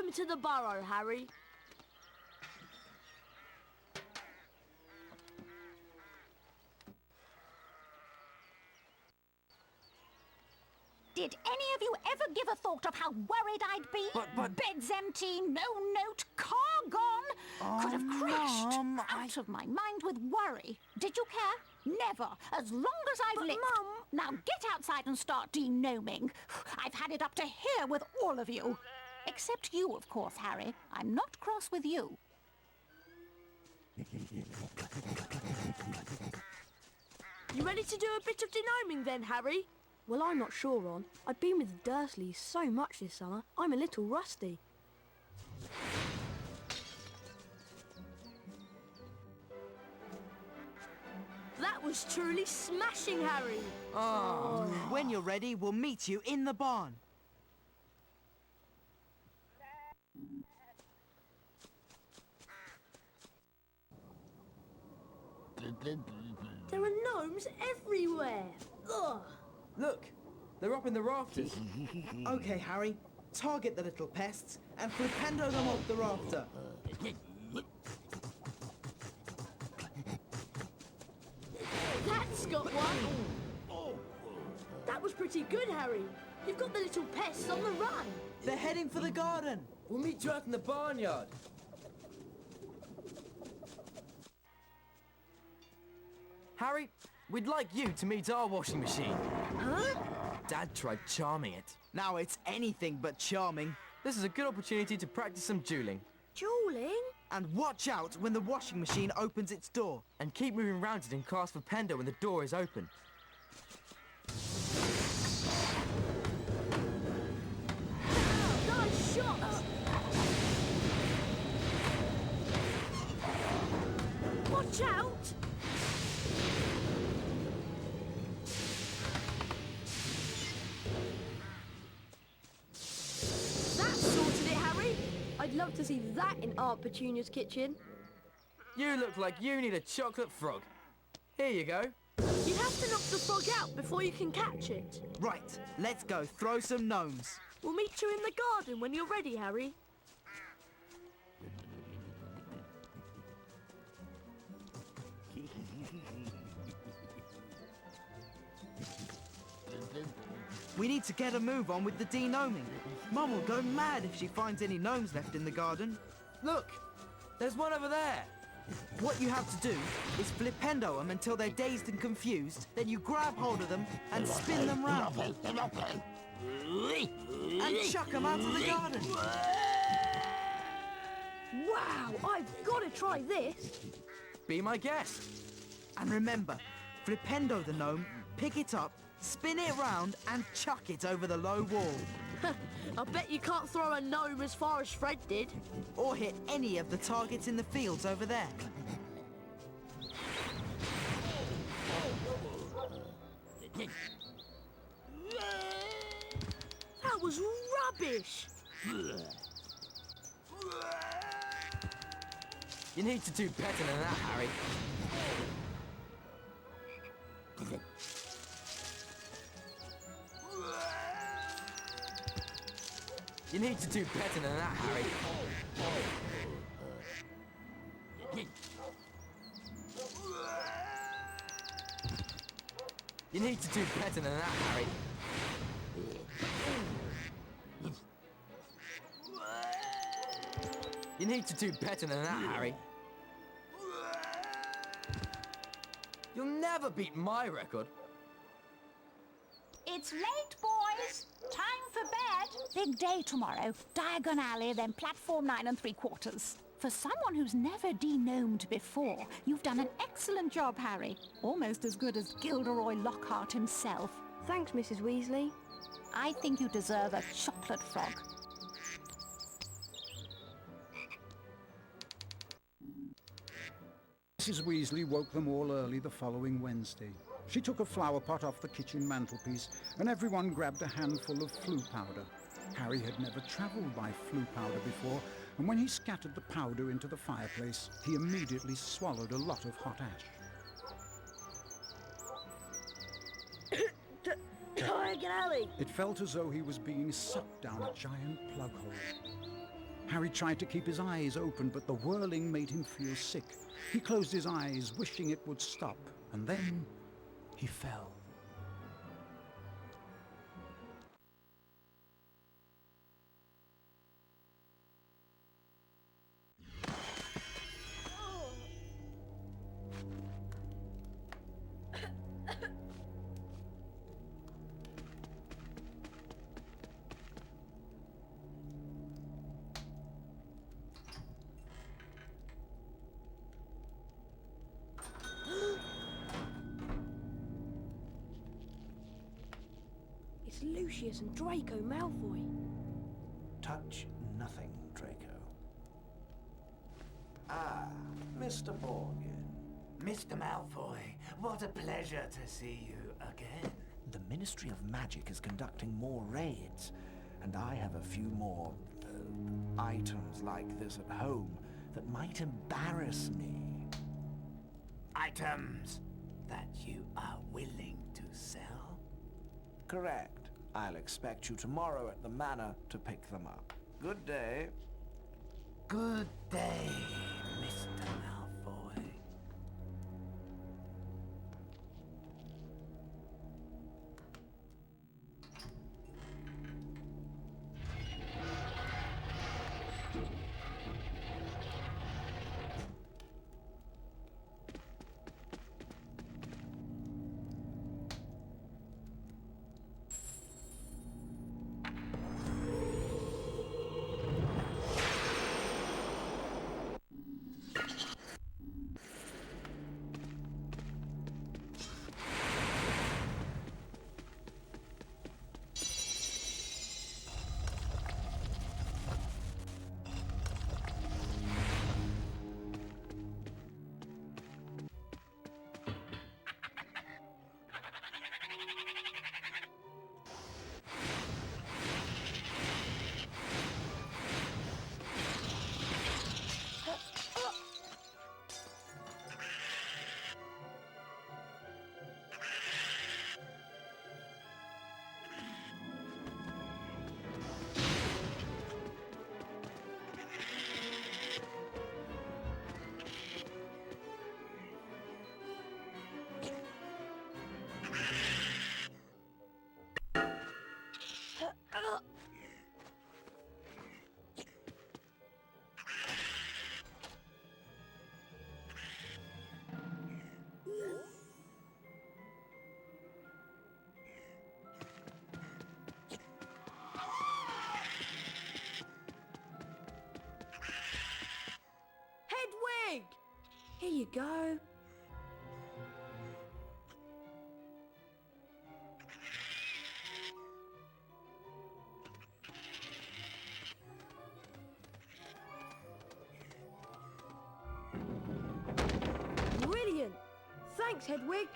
Welcome to the burrow, Harry. Did any of you ever give a thought of how worried I'd be? But... Beds empty, no note, car gone. Could have crashed. Mum, Out of my mind with worry. Did you care? Never. As long as I've lived. Mum... Now get outside and start denoming. I've had it up to here with all of you. Except you, of course, Harry. I'm not cross with you. You ready to do a bit of denoming then, Harry? Well, I'm not sure, Ron. I've been with the Dursleys so much this summer, I'm a little rusty. That was truly smashing, Harry. When you're ready, we'll meet you in the barn. There are gnomes everywhere. Ugh. Look, they're up in the rafters. Okay, Harry, target the little pests and flipendo them off the rafter. That's got one. That was pretty good, Harry. You've got the little pests on the run. They're heading for the garden. We'll meet you out in the barnyard. Harry, we'd like you to meet our washing machine. Huh? Dad tried charming it. Now it's anything but charming. This is a good opportunity to practice some dueling. Dueling? And watch out when the washing machine opens its door. And keep moving round it and cast for Pendo when the door is open. Nice shot! Watch out! That sorted it, Harry. I'd love to see that in Aunt Petunia's kitchen. You look like you need a chocolate frog. Here you go. You have to knock the frog out before you can catch it. Right, let's go throw some gnomes. We'll meet you in the garden when you're ready, Harry. We need to get a move on with the denoming. Mum will go mad if she finds any gnomes left in the garden. Look, there's one over there. What you have to do is flipendo them until they're dazed and confused, then you grab hold of them and spin them round. And chuck them out of the garden. Wow, I've got to try this. Be my guest. And remember, flipendo the gnome, pick it up, spin it round and chuck it over the low wall. I bet you can't throw a gnome as far as Fred did. Or hit any of the targets in the fields over there. That was rubbish. You need to do better than that, Harry. You need to do better than that, Harry. You need to do better than that, Harry. You need to do better than that, Harry. You'll never beat my record. It's late, boys. Time for bed. Big day tomorrow. Diagon Alley, then platform 9 3/4. For someone who's never denomed before, you've done an excellent job, Harry. Almost as good as Gilderoy Lockhart himself. Thanks, Mrs. Weasley. I think you deserve a chocolate frog. Mrs. Weasley woke them all early the following Wednesday. She took a flower pot off the kitchen mantelpiece, and everyone grabbed a handful of flue powder. Harry had never travelled by flue powder before, and when he scattered the powder into the fireplace, he immediately swallowed a lot of hot ash. Diagon Alley. It felt as though he was being sucked down a giant plug hole. Harry tried to keep his eyes open, but the whirling made him feel sick. He closed his eyes, wishing it would stop, and then he fell. It's Lucius and Draco Malfoy. Touch nothing, Draco. Ah, Mr. Morgan. Mr. Malfoy, what a pleasure to see you again. The Ministry of Magic is conducting more raids, and I have a few more items like this at home that might embarrass me. Items that you are willing to sell? Correct. I'll expect you tomorrow at the manor to pick them up. Good day. Good day, Mr. Malfoy. Hedwig! Here you go. Brilliant! Thanks, Hedwig.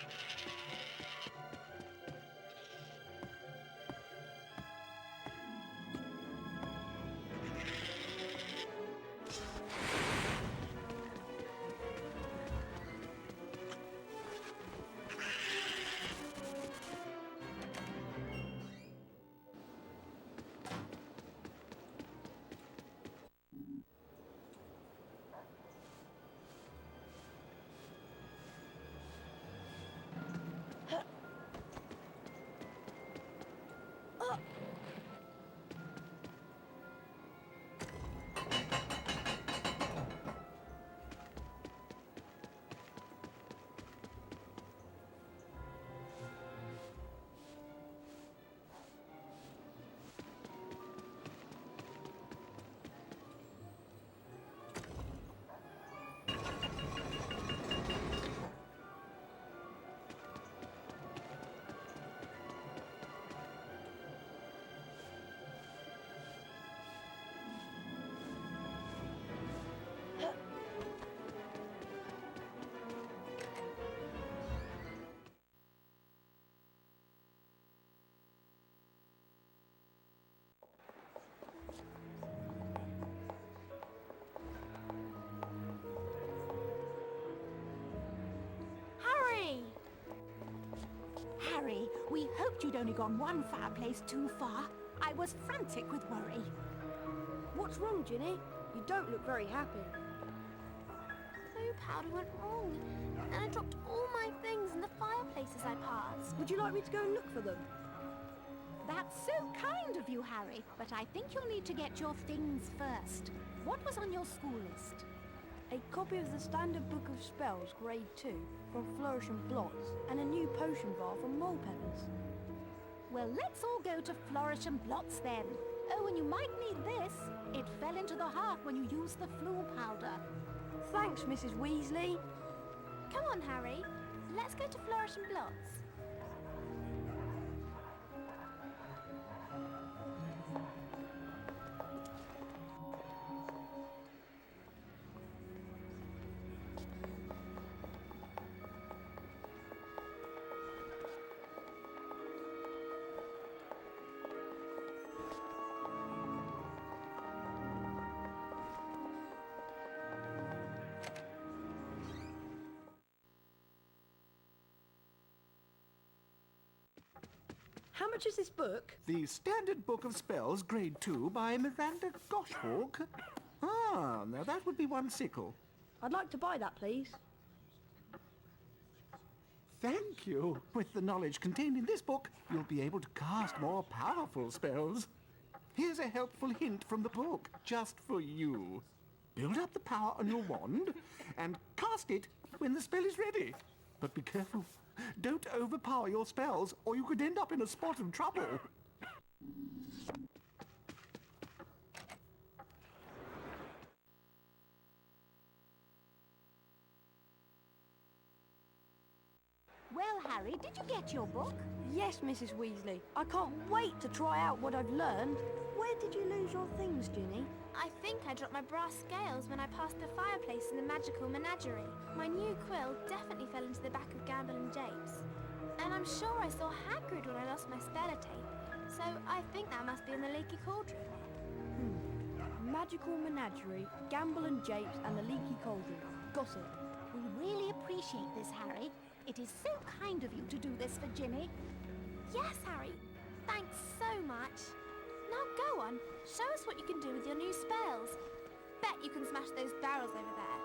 Harry, we hoped you'd only gone one fireplace too far. I was frantic with worry. What's wrong, Ginny? You don't look very happy. Blue powder went wrong, and I dropped all my things in the fireplaces I passed. Would you like me to go and look for them? That's so kind of you, Harry, but I think you'll need to get your things first. What was on your school list? A copy of the Standard Book of Spells, Grade 2, from Flourish and Blots, and a new potion bar from Mole Peppers. Well, let's all go to Flourish and Blots then. Oh, and you might need this. It fell into the heart when you used the flu powder. Thanks, Mrs. Weasley. Come on, Harry. Let's go to Flourish and Blots. How much is this book? The Standard Book of Spells, Grade 2, by Miranda Goshawk. Ah, now that would be one sickle. I'd like to buy that, please. Thank you. With the knowledge contained in this book, you'll be able to cast more powerful spells. Here's a helpful hint from the book, just for you. Build up the power on your wand and cast it when the spell is ready. But be careful. Don't overpower your spells, or you could end up in a spot of trouble. Well, Harry, did you get your book? Yes, Mrs. Weasley. I can't wait to try out what I've learned. Where did you lose your things, Ginny? I think I dropped my brass scales when I passed the fireplace in the magical menagerie. My new quill definitely fell into the back of Gamble and Japes. And I'm sure I saw Hagrid when I lost my speller tape. So I think that must be in the Leaky Cauldron. Magical Menagerie, Gamble and Japes, and the Leaky Cauldron. Got it. We really appreciate this, Harry. It is so kind of you to do this for Ginny. Yes, Harry. Thanks so much. Now go on. Show us what you can do with your new spells. Bet you can smash those barrels over there.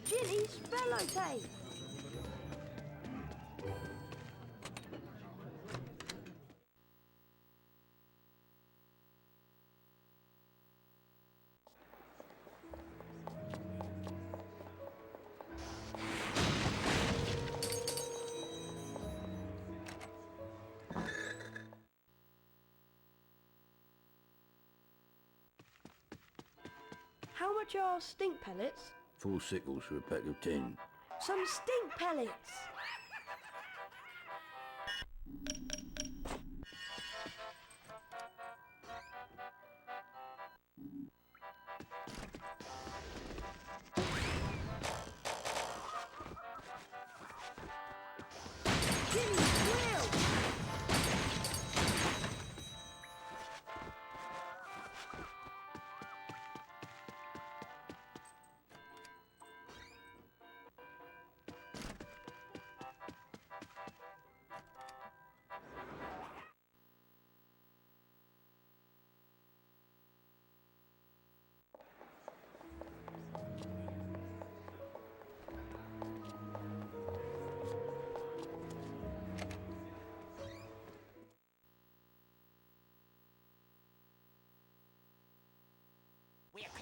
Ginny, spello tape! How much are stink pellets? 4 sickles for a pack of 10. Some stink pellets! Ginny, Will!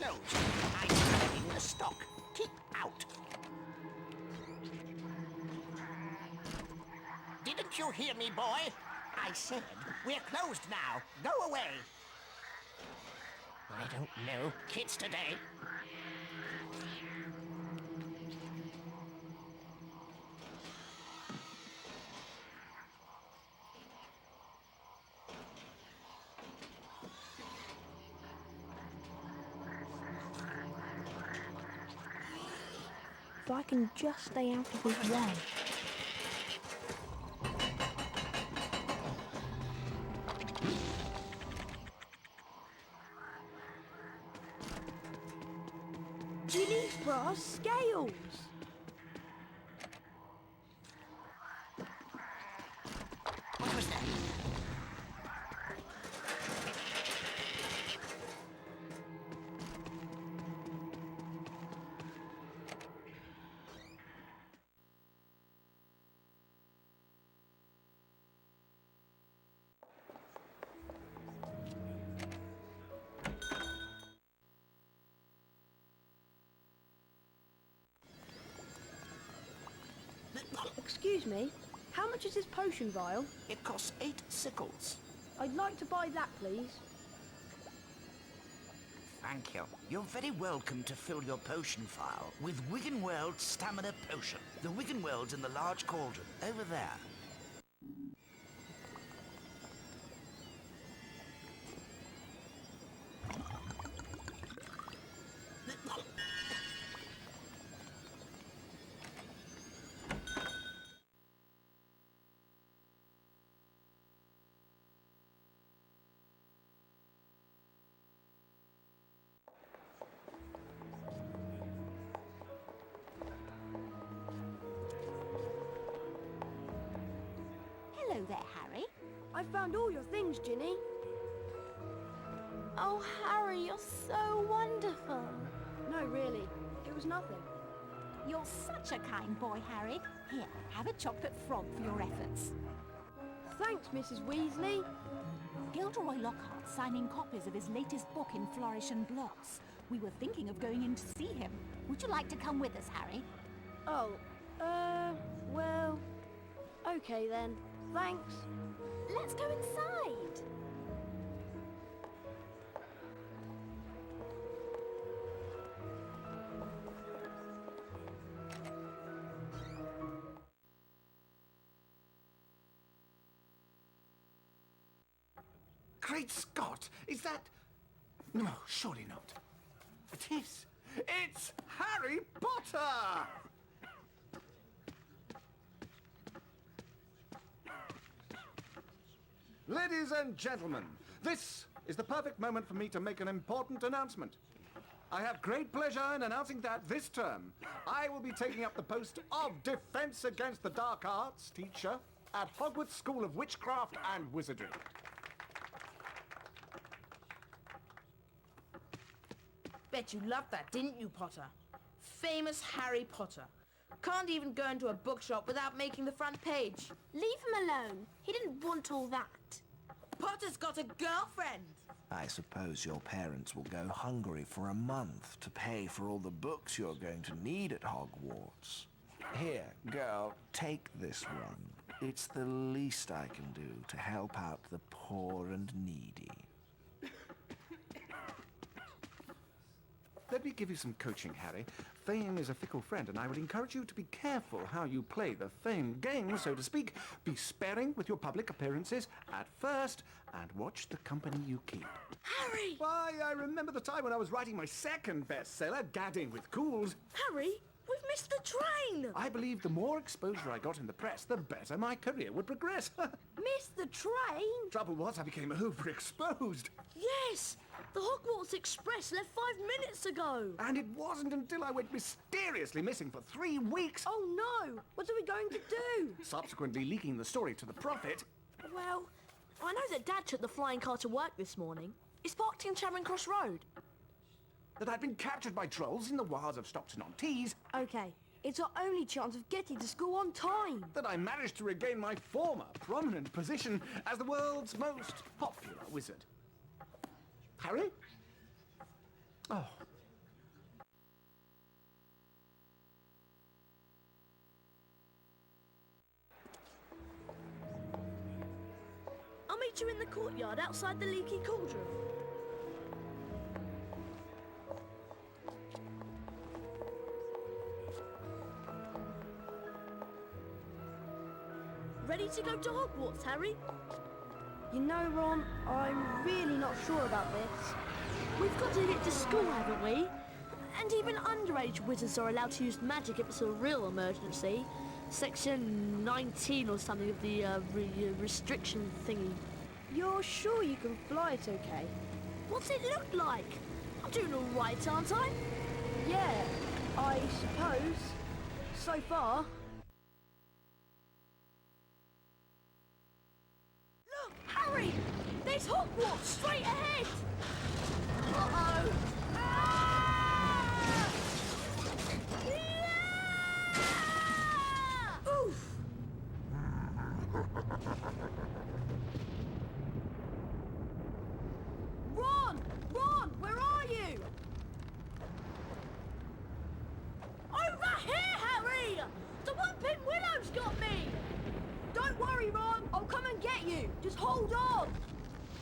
closed. I'm collecting the stock. Keep out. Didn't you hear me, boy? I said, we're closed now. Go away. I don't know kids today. If I can just stay out of his way. Ginny's brass scales! What was that? Excuse me, how much is this potion vial? It costs 8 sickles. I'd like to buy that, please. Thank you. You're very welcome to fill your potion vial with Wiggenweld's Stamina Potion. The Wiggenweld's in the large cauldron, over there. Hello there, Harry. I found all your things, Ginny. Oh, Harry, you're so wonderful. No, really, it was nothing. You're such a kind boy, Harry. Here, have a chocolate frog for your efforts. Thanks, Mrs. Weasley. Gilderoy Lockhart's signing copies of his latest book in Flourish and Blotts. We were thinking of going in to see him. Would you like to come with us, Harry? Oh, well, okay then. Thanks. Let's go inside. Great Scott! Is that... No, surely not. It is. It's Harry Potter! Ladies and gentlemen, this is the perfect moment for me to make an important announcement. I have great pleasure in announcing that this term, I will be taking up the post of Defense Against the Dark Arts teacher at Hogwarts School of Witchcraft and Wizardry. Bet you loved that, didn't you, Potter? Famous Harry Potter. Can't even go into a bookshop without making the front page. Leave him alone. He didn't want all that. Potter's got a girlfriend. I suppose your parents will go hungry for a month to pay for all the books you're going to need at Hogwarts. Here, girl, take this one. It's the least I can do to help out the poor and needy. Let me give you some coaching, Harry. Fame is a fickle friend, and I would encourage you to be careful how you play the fame game, so to speak. Be sparing with your public appearances at first, and watch the company you keep. Harry! Why, I remember the time when I was writing my second bestseller, Gadding with Cools. Harry, we've missed the train! I believe the more exposure I got in the press, the better my career would progress. Missed the train? Trouble was, I became overexposed. Yes! The Hogwarts Express left 5 minutes ago! And it wasn't until I went mysteriously missing for 3 weeks. Oh no! What are we going to do? Subsequently leaking the story to the Prophet. Well, I know that Dad took the flying car to work this morning. It's parked in Charing Cross Road. That I'd been captured by trolls in the wilds of Stockton-on-Tees. Okay, it's our only chance of getting to school on time. That I managed to regain my former prominent position as the world's most popular wizard. Harry? Oh, meet you in the courtyard outside the leaky cauldron. Ready to go to Hogwarts, Harry? You know, Ron, I'm really not sure about this. We've got to get to school, haven't we? And even underage wizards are allowed to use magic if it's a real emergency. Section 19 or something of the restriction thingy. You're sure you can fly it okay? What's it look like? I'm doing all right, aren't I? Yeah, I suppose. So far. Look, Harry! There's Hogwarts straight ahead! Uh-oh! Ah! Yeah! Oof! Ron! Ron, where are you? Over here, Harry! The Whooping Willow's got me! Don't worry, Ron. I'll come and get you. Just hold on.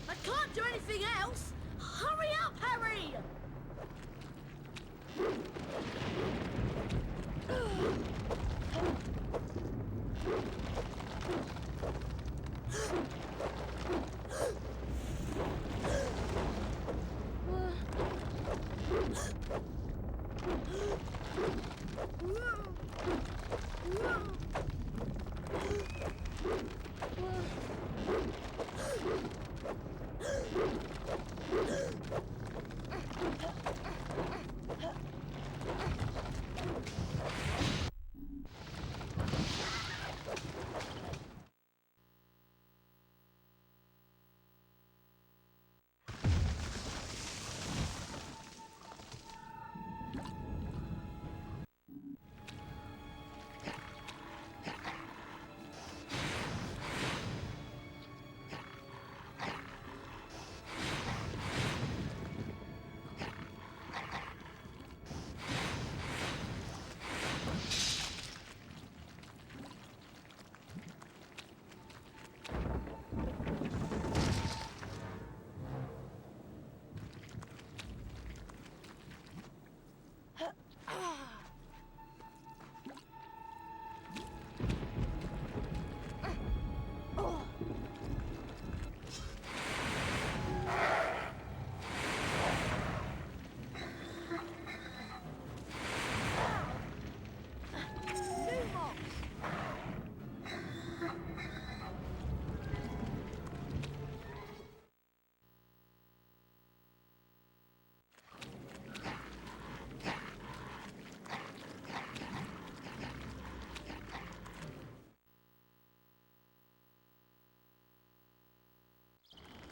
I can't do anything else. Hurry up, Harry!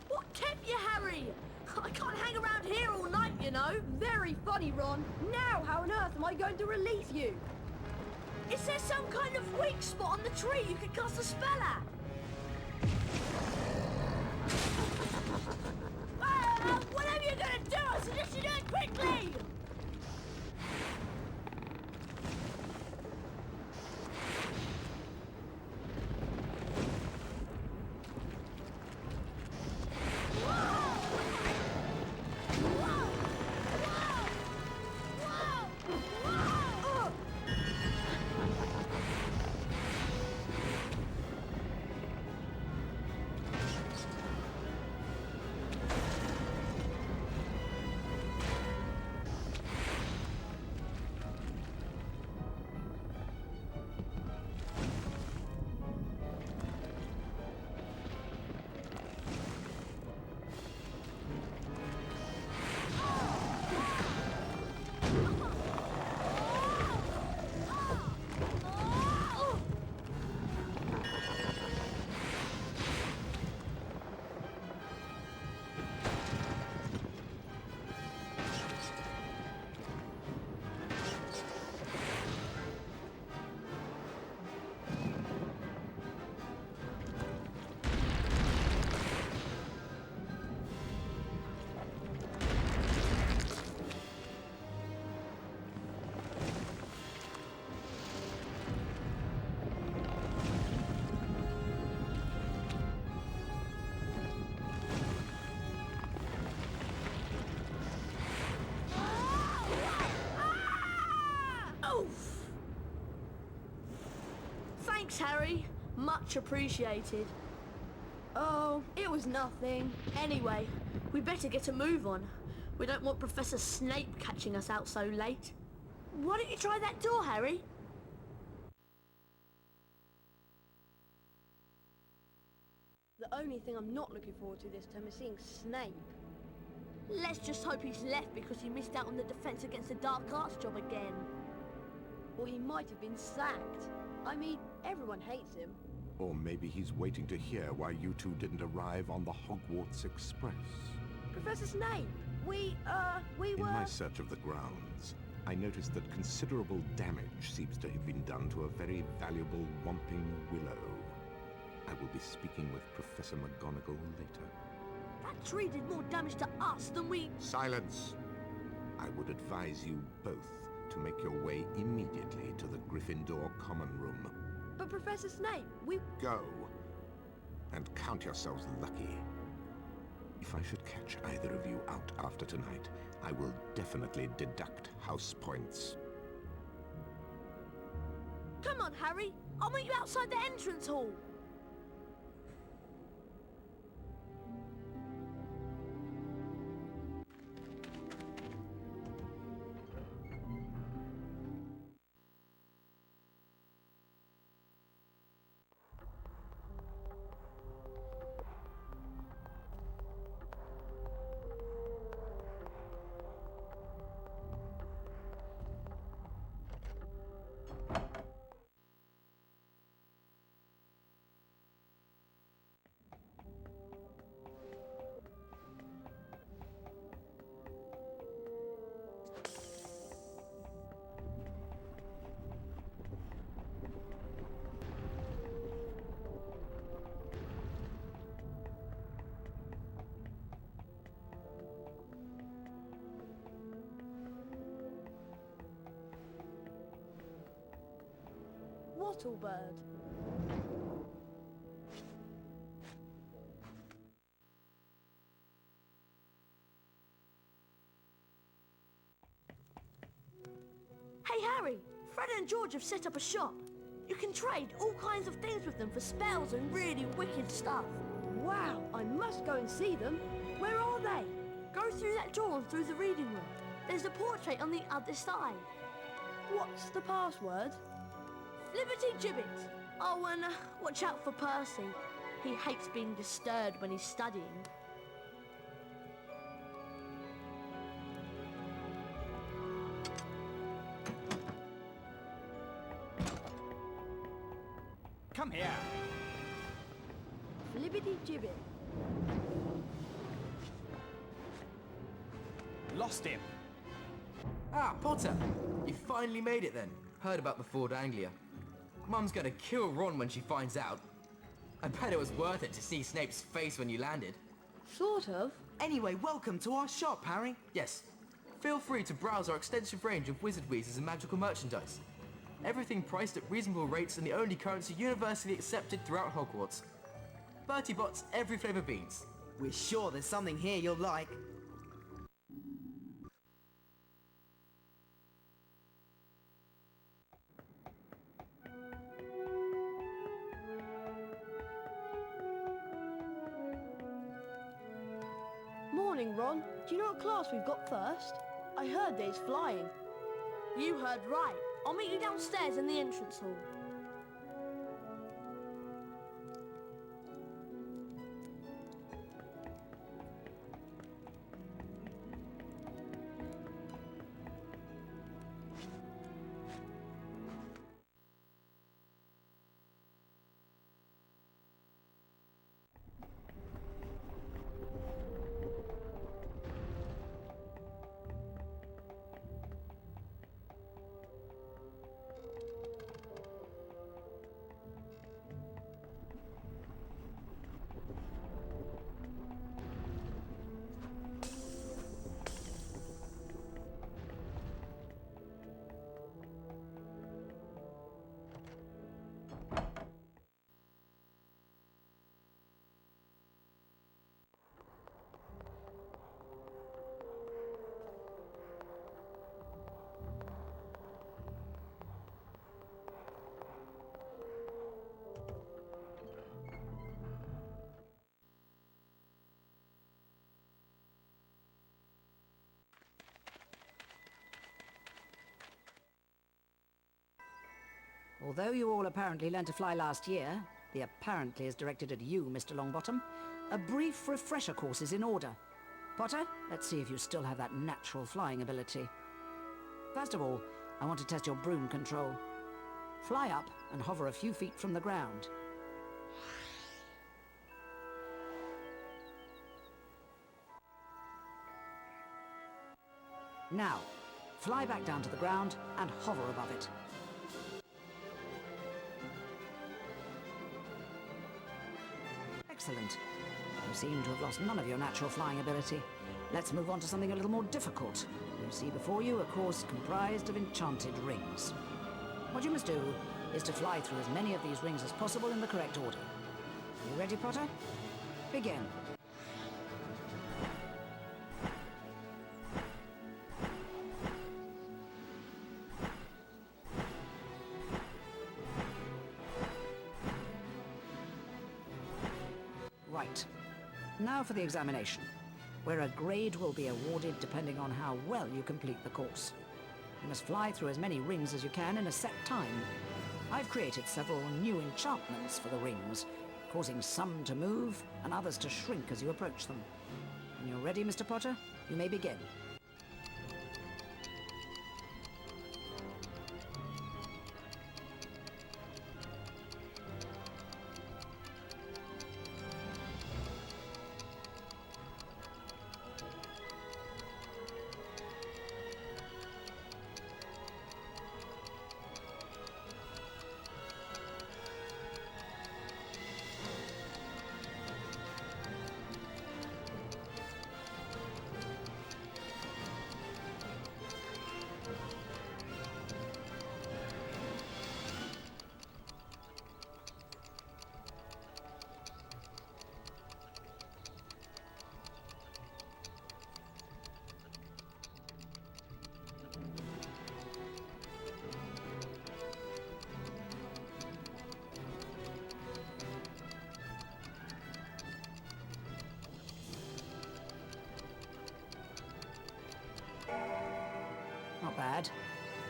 What kept you, Harry? I can't hang around here all night, you know. Very funny, Ron. Now, how on earth am I going to release you? Is there some kind of weak spot on the tree you could cast a spell at? Whatever you're gonna do, I suggest you do it quickly! Thanks, Harry. Much appreciated. Oh, it was nothing. Anyway, we better get a move on. We don't want Professor Snape catching us out so late. Why don't you try that door, Harry? The only thing I'm not looking forward to this term is seeing Snape. Let's just hope he's left because he missed out on the Defense Against the Dark Arts job again. Or he might have been sacked. I mean, everyone hates him. Or maybe he's waiting to hear why you two didn't arrive on the Hogwarts Express. Professor Snape, we were... In my search of the grounds, I noticed that considerable damage seems to have been done to a very valuable Whomping Willow. I will be speaking with Professor McGonagall later. That tree did more damage to us than we... Silence! I would advise you both to make your way immediately to the Gryffindor Common Room. But Professor Snape, we... Go, and count yourselves lucky. If I should catch either of you out after tonight, I will definitely deduct house points. Come on, Harry. I'll meet you outside the entrance hall. Wattlebird. Hey, Harry. Fred and George have set up a shop. You can trade all kinds of things with them for spells and really wicked stuff. Wow, I must go and see them. Where are they? Go through that door and through the reading room. There's a portrait on the other side. What's the password? Liberty Gibbet. Oh, and watch out for Percy. He hates being disturbed when he's studying. Come here. Flibbity Gibbet. Lost him. Ah, Potter! You finally made it then. Heard about the Ford Anglia. Mum's gonna kill Ron when she finds out. I bet it was worth it to see Snape's face when you landed. Sort of. Anyway, welcome to our shop, Harry. Yes. Feel free to browse our extensive range of wizard wheezes and magical merchandise. Everything priced at reasonable rates and the only currency universally accepted throughout Hogwarts. Bertie Bott's every flavour beans. We're sure there's something here you'll like. Morning, Ron. Do you know what class we've got first? I heard there's flying. You heard right. I'll meet you downstairs in the entrance hall. Although you all apparently learned to fly last year, the apparently is directed at you, Mr. Longbottom, a brief refresher course is in order. Potter, let's see if you still have that natural flying ability. First of all, I want to test your broom control. Fly up and hover a few feet from the ground. Now, fly back down to the ground and hover above it. Excellent. You seem to have lost none of your natural flying ability. Let's move on to something a little more difficult. You see before you a course comprised of enchanted rings. What you must do is to fly through as many of these rings as possible in the correct order. You ready, Potter? Begin. Right. Now for the examination, where a grade will be awarded depending on how well you complete the course. You must fly through as many rings as you can in a set time. I've created several new enchantments for the rings, causing some to move and others to shrink as you approach them. When you're ready, Mr. Potter, you may begin. Not bad.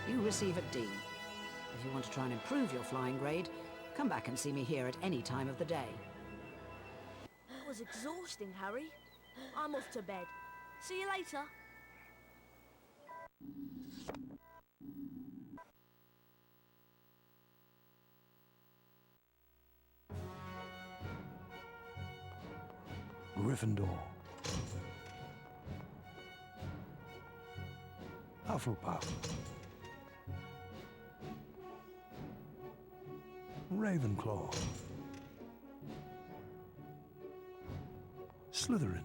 You receive a D. If you want to try and improve your flying grade, come back and see me here at any time of the day. That was exhausting, Harry. I'm off to bed. See you later. Gryffindor. Hufflepuff. Ravenclaw. Slytherin.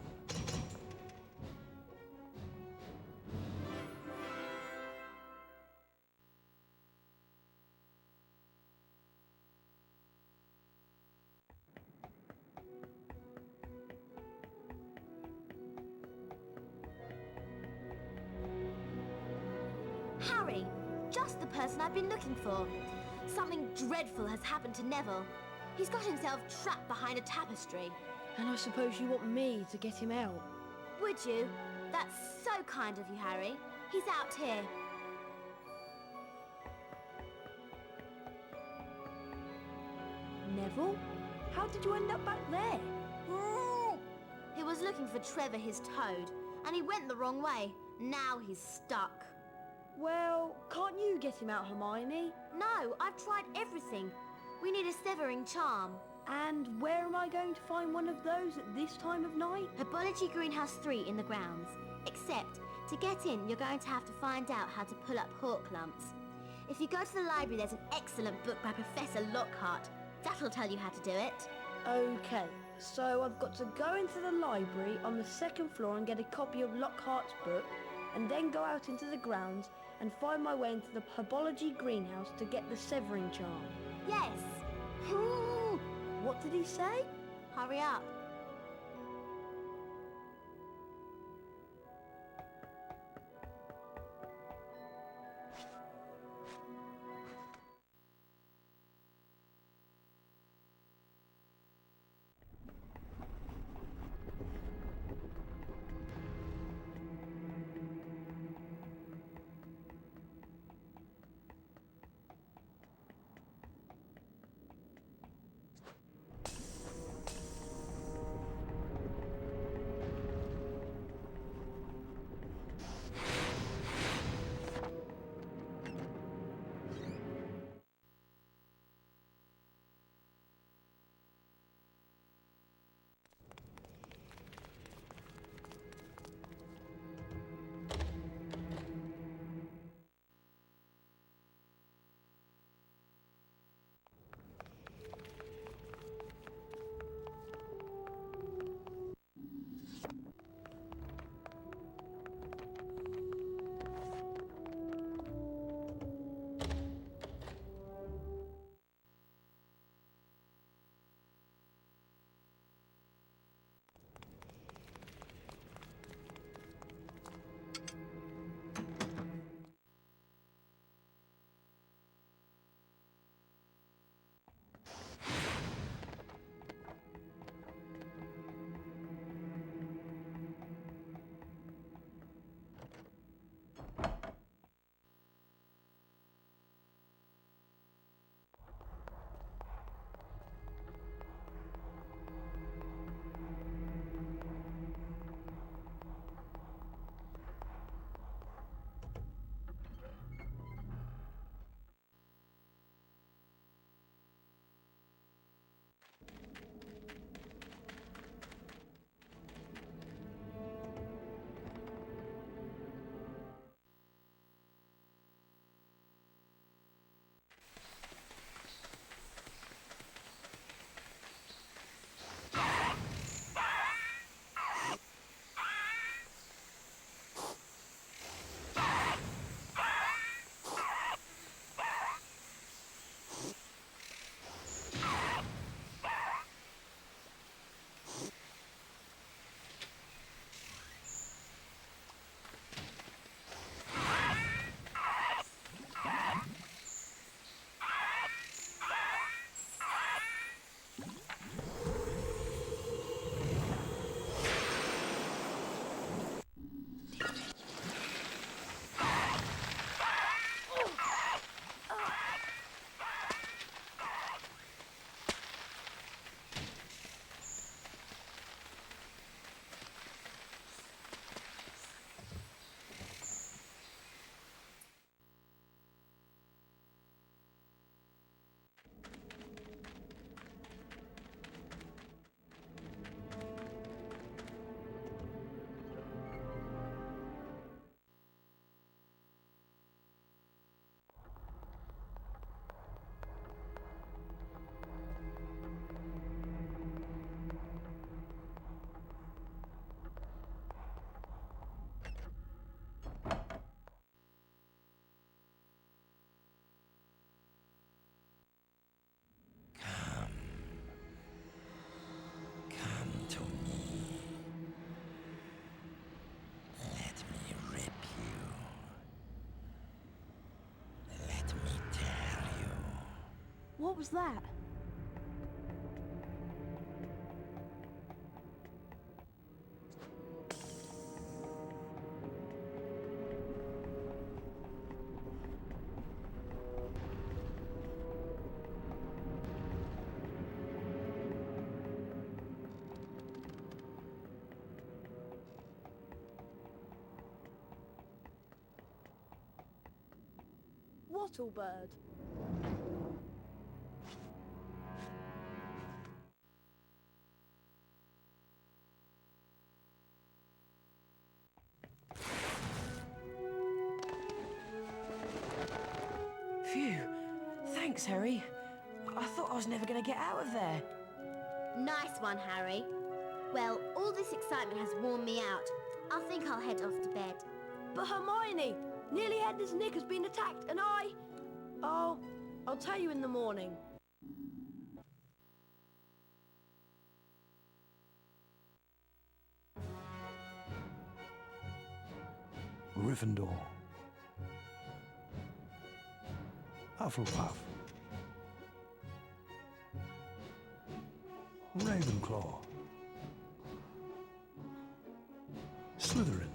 Harry, just the person I've been looking for. Something dreadful has happened to Neville. He's got himself trapped behind a tapestry. And I suppose you want me to get him out? Would you? That's so kind of you, Harry. He's out here. Neville? How did you end up back there? He was looking for Trevor, his toad, and he went the wrong way. Now he's stuck. Well, can't you get him out, Hermione? No, I've tried everything. We need a severing charm. And where am I going to find one of those at this time of night? Herbology Greenhouse 3 in the grounds. Except, to get in, you're going to have to find out how to pull up Horklumps. If you go to the library, there's an excellent book by Professor Lockhart. That'll tell you how to do it. Okay, so I've got to go into the library on the second floor and get a copy of Lockhart's book, and then go out into the grounds and find my way into the Herbology Greenhouse to get the severing charm. Yes. What did he say? Hurry up. What was that? Wattlebird. Phew. Thanks, Harry. I thought I was never going to get out of there. Nice one, Harry. Well, all this excitement has worn me out. I think I'll head off to bed. But Hermione! Nearly Headless Nick has been attacked and I... Oh, I'll tell you in the morning. Gryffindor. Hufflepuff. Ravenclaw. Slytherin.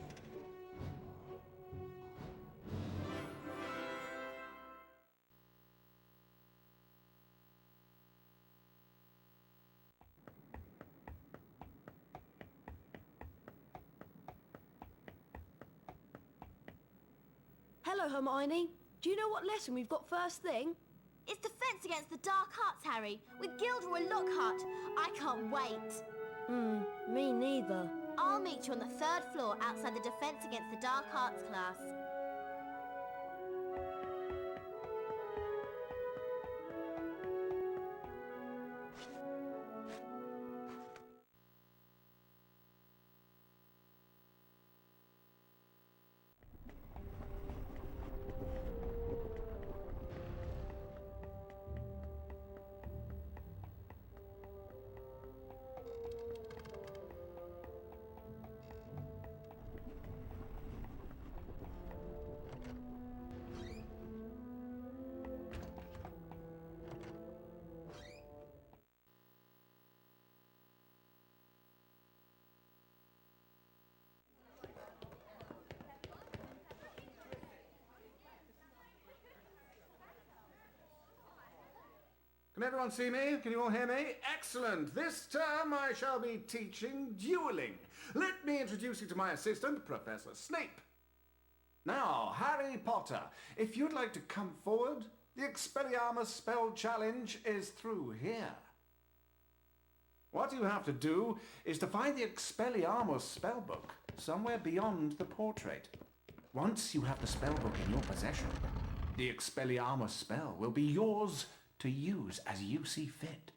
Hello, Hermione. Do you know what lesson we've got first thing? It's Defense Against the Dark Arts, Harry, with Gilderoy Lockhart. I can't wait. Me neither. I'll meet you on the 3rd floor outside the Defense Against the Dark Arts class. Can everyone see me? Can you all hear me? Excellent! This term I shall be teaching dueling. Let me introduce you to my assistant, Professor Snape. Now, Harry Potter, if you'd like to come forward, the Expelliarmus spell challenge is through here. What you have to do is to find the Expelliarmus spellbook somewhere beyond the portrait. Once you have the spellbook in your possession, the Expelliarmus spell will be yours to use as you see fit.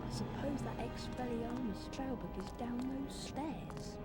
I suppose that Expelliarmus spellbook is down those stairs.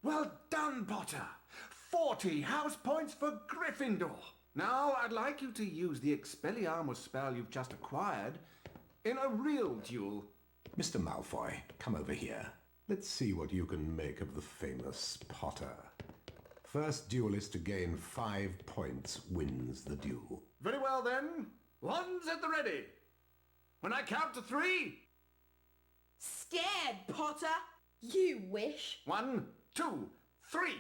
Well done, Potter. 40 house points for Gryffindor. Now I'd like you to use the Expelliarmus spell you've just acquired in a real duel. Mr. Malfoy, come over here. Let's see what you can make of the famous Potter. First duelist to gain 5 points wins the duel. Very well then. One's at the ready. When I count to 3... Scared, Potter? You wish. 1, 2, 3.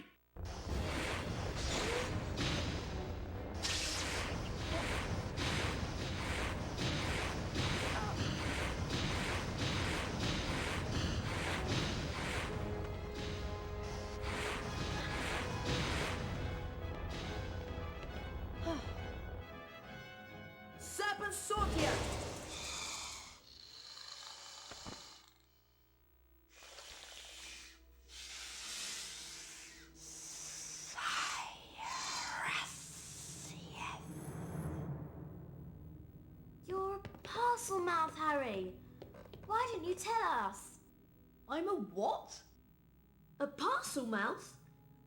Serpent Sortia! You're a parcel mouth, Harry. Why didn't you tell us? I'm a what? A parcel mouth?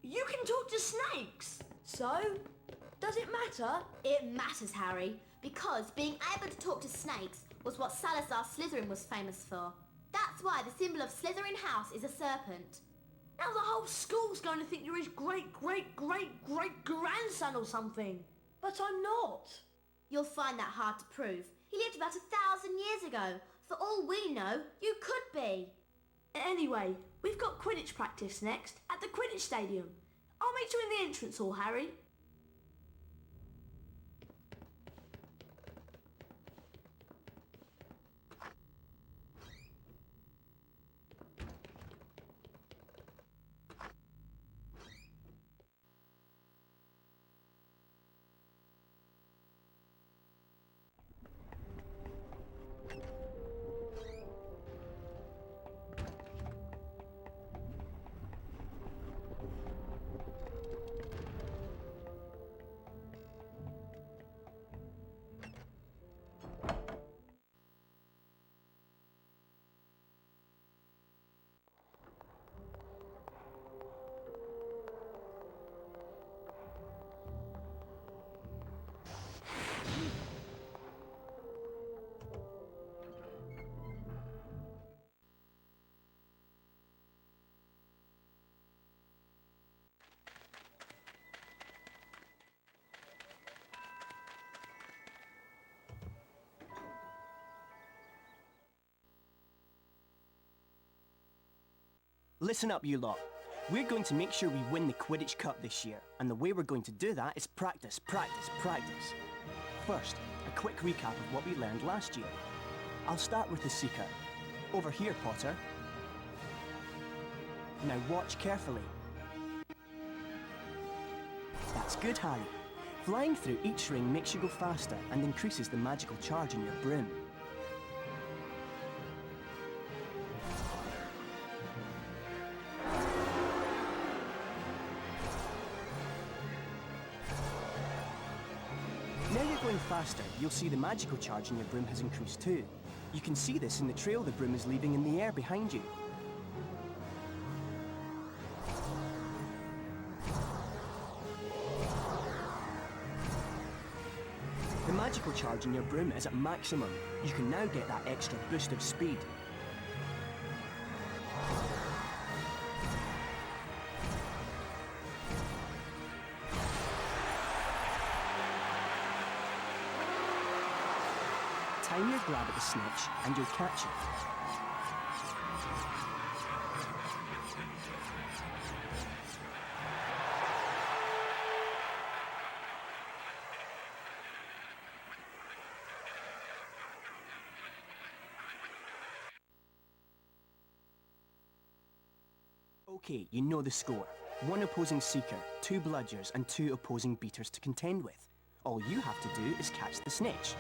You can talk to snakes. So? Does it matter? It matters, Harry, because being able to talk to snakes was what Salazar Slytherin was famous for. That's why the symbol of Slytherin House is a serpent. Now the whole school's going to think you're his great-great-great-great-grandson or something. But I'm not. You'll find that hard to prove. He lived about 1,000 years ago. For all we know, you could be. Anyway, we've got Quidditch practice next at the Quidditch Stadium. I'll meet you in the entrance hall, Harry. Listen up, you lot. We're going to make sure we win the Quidditch Cup this year, and the way we're going to do that is practice, practice, practice. First, a quick recap of what we learned last year. I'll start with the Seeker. Over here, Potter. Now watch carefully. That's good, Harry. Flying through each ring makes you go faster and increases the magical charge in your broom. Now you're going faster, you'll see the magical charge in your broom has increased too. You can see this in the trail the broom is leaving in the air behind you. The magical charge in your broom is at maximum. You can now get that extra boost of speed. Time your grab at the snitch and you'll catch it. Okay, you know the score. 1 opposing Seeker, 2 Bludgers and 2 opposing Beaters to contend with. All you have to do is catch the snitch.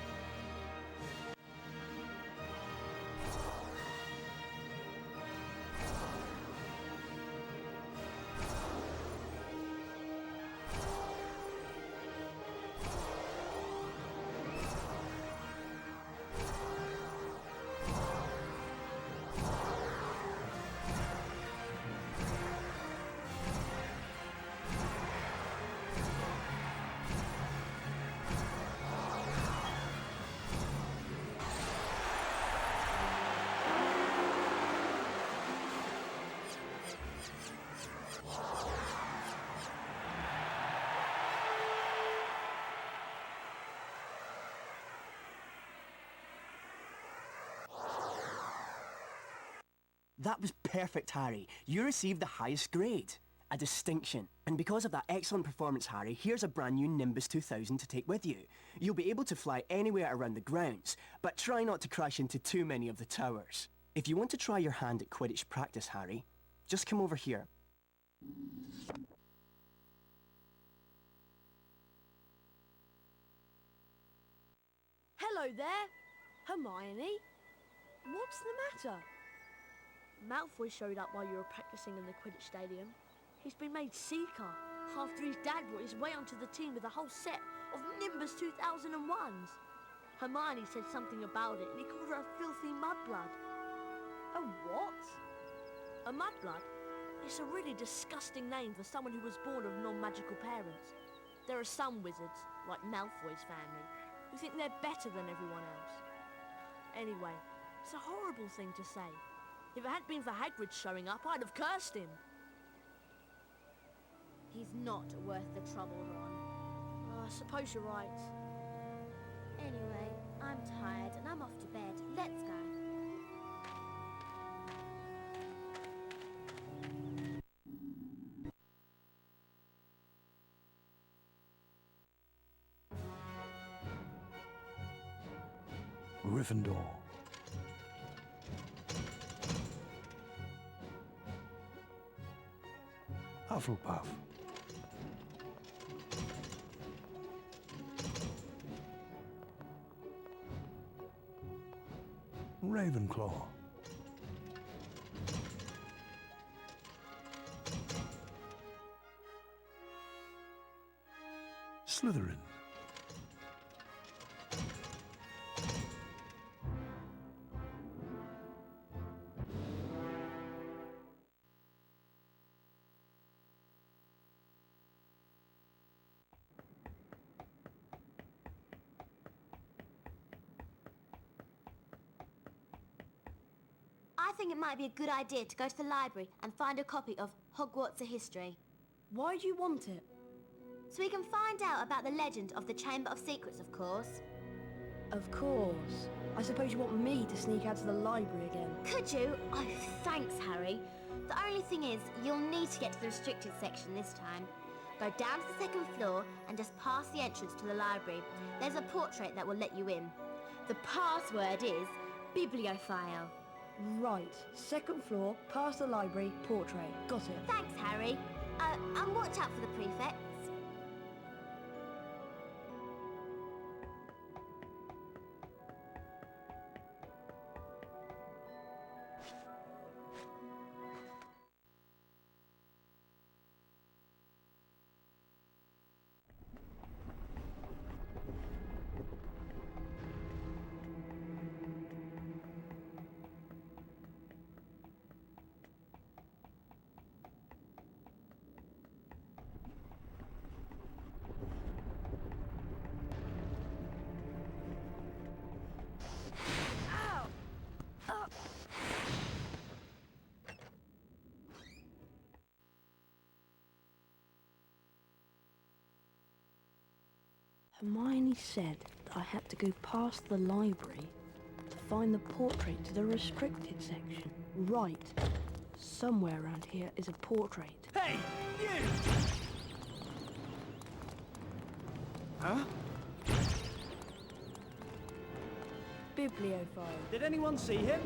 That was perfect, Harry. You received the highest grade. A distinction. And because of that excellent performance, Harry, here's a brand new Nimbus 2000 to take with you. You'll be able to fly anywhere around the grounds, but try not to crash into too many of the towers. If you want to try your hand at Quidditch practice, Harry, just come over here. Hello there, Hermione. What's the matter? Malfoy showed up while you were practicing in the Quidditch stadium. He's been made Seeker after his dad brought his way onto the team with a whole set of Nimbus 2001s. Hermione said something about it and he called her a filthy mudblood. A what? A mudblood? It's a really disgusting name for someone who was born of non-magical parents. There are some wizards, like Malfoy's family, who think they're better than everyone else. Anyway, it's a horrible thing to say. If it hadn't been for Hagrid showing up, I'd have cursed him. He's not worth the trouble, Ron. I suppose you're right. Anyway, I'm tired and I'm off to bed. Let's go. Gryffindor. Hufflepuff. Ravenclaw. Slytherin. I think it might be a good idea to go to the library and find a copy of Hogwarts: A History. Why do you want it? So we can find out about the legend of the Chamber of Secrets, of course. Of course. I suppose you want me to sneak out to the library again. Could you? Oh, thanks, Harry. The only thing is, you'll need to get to the restricted section this time. Go down to the second floor and just past the entrance to the library. There's a portrait that will let you in. The password is bibliophile. Right. Second floor, past the library, portrait. Got it. Thanks, Harry. And watch out for the prefects. Hermione said that I had to go past the library to find the portrait to the restricted section. Right. Somewhere around here is a portrait. Hey, you! Huh? Bibliophile. Did anyone see him?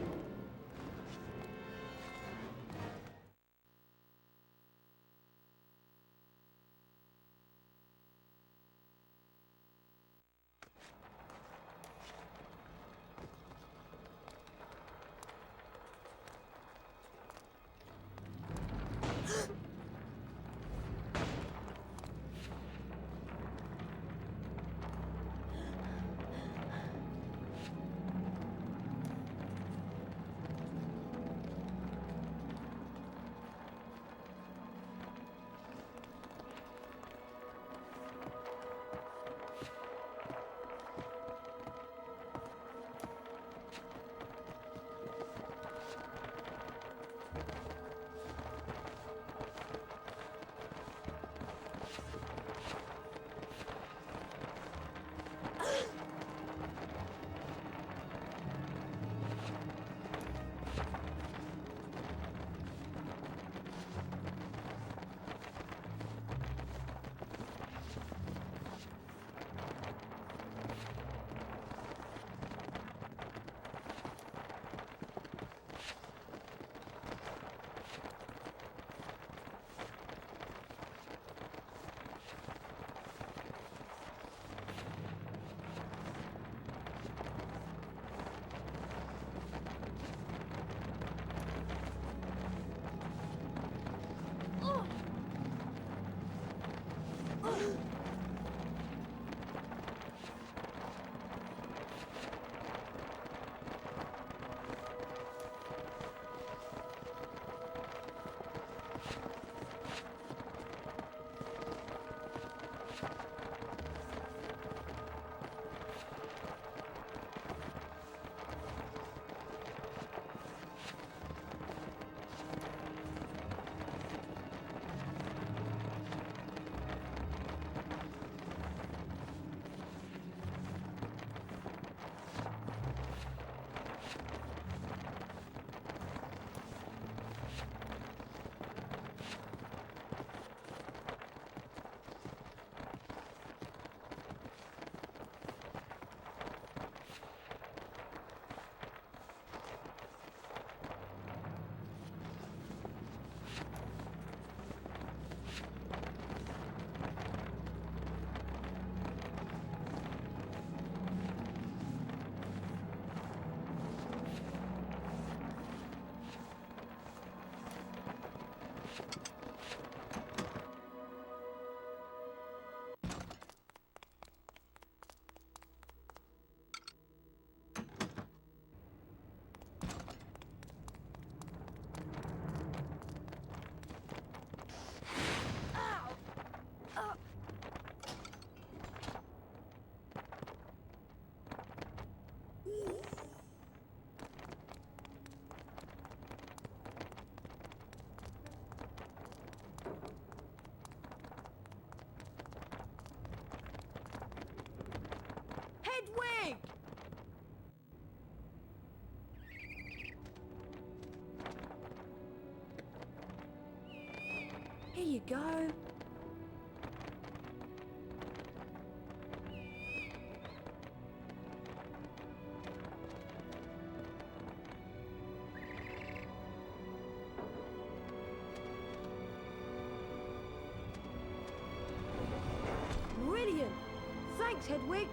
Hedwig! Here you go. Brilliant! Thanks, Hedwig.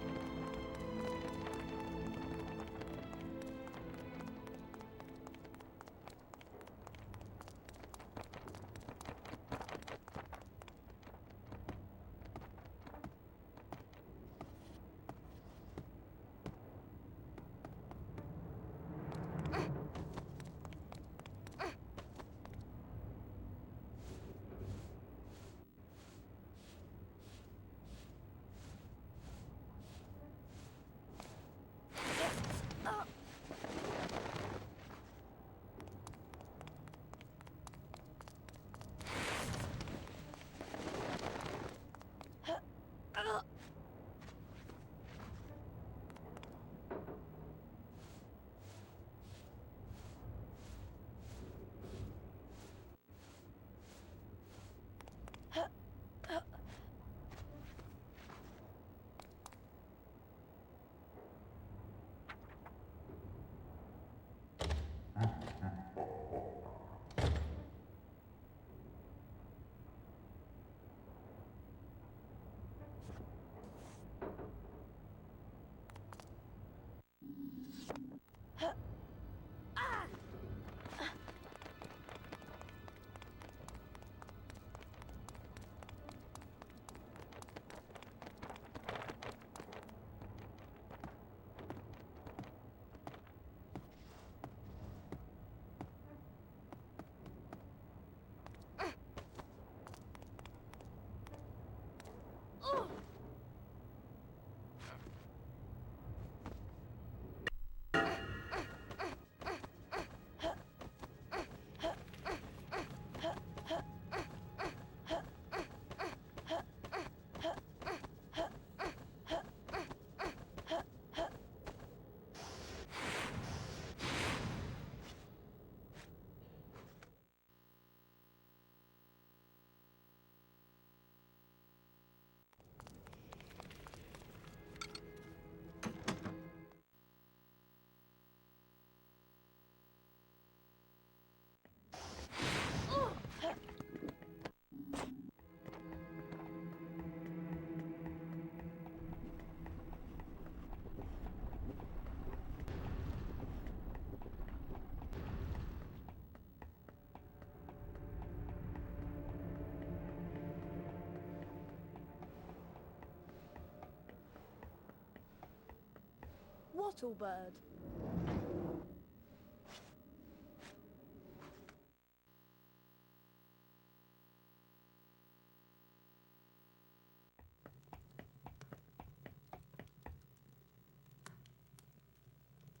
Wattlebird.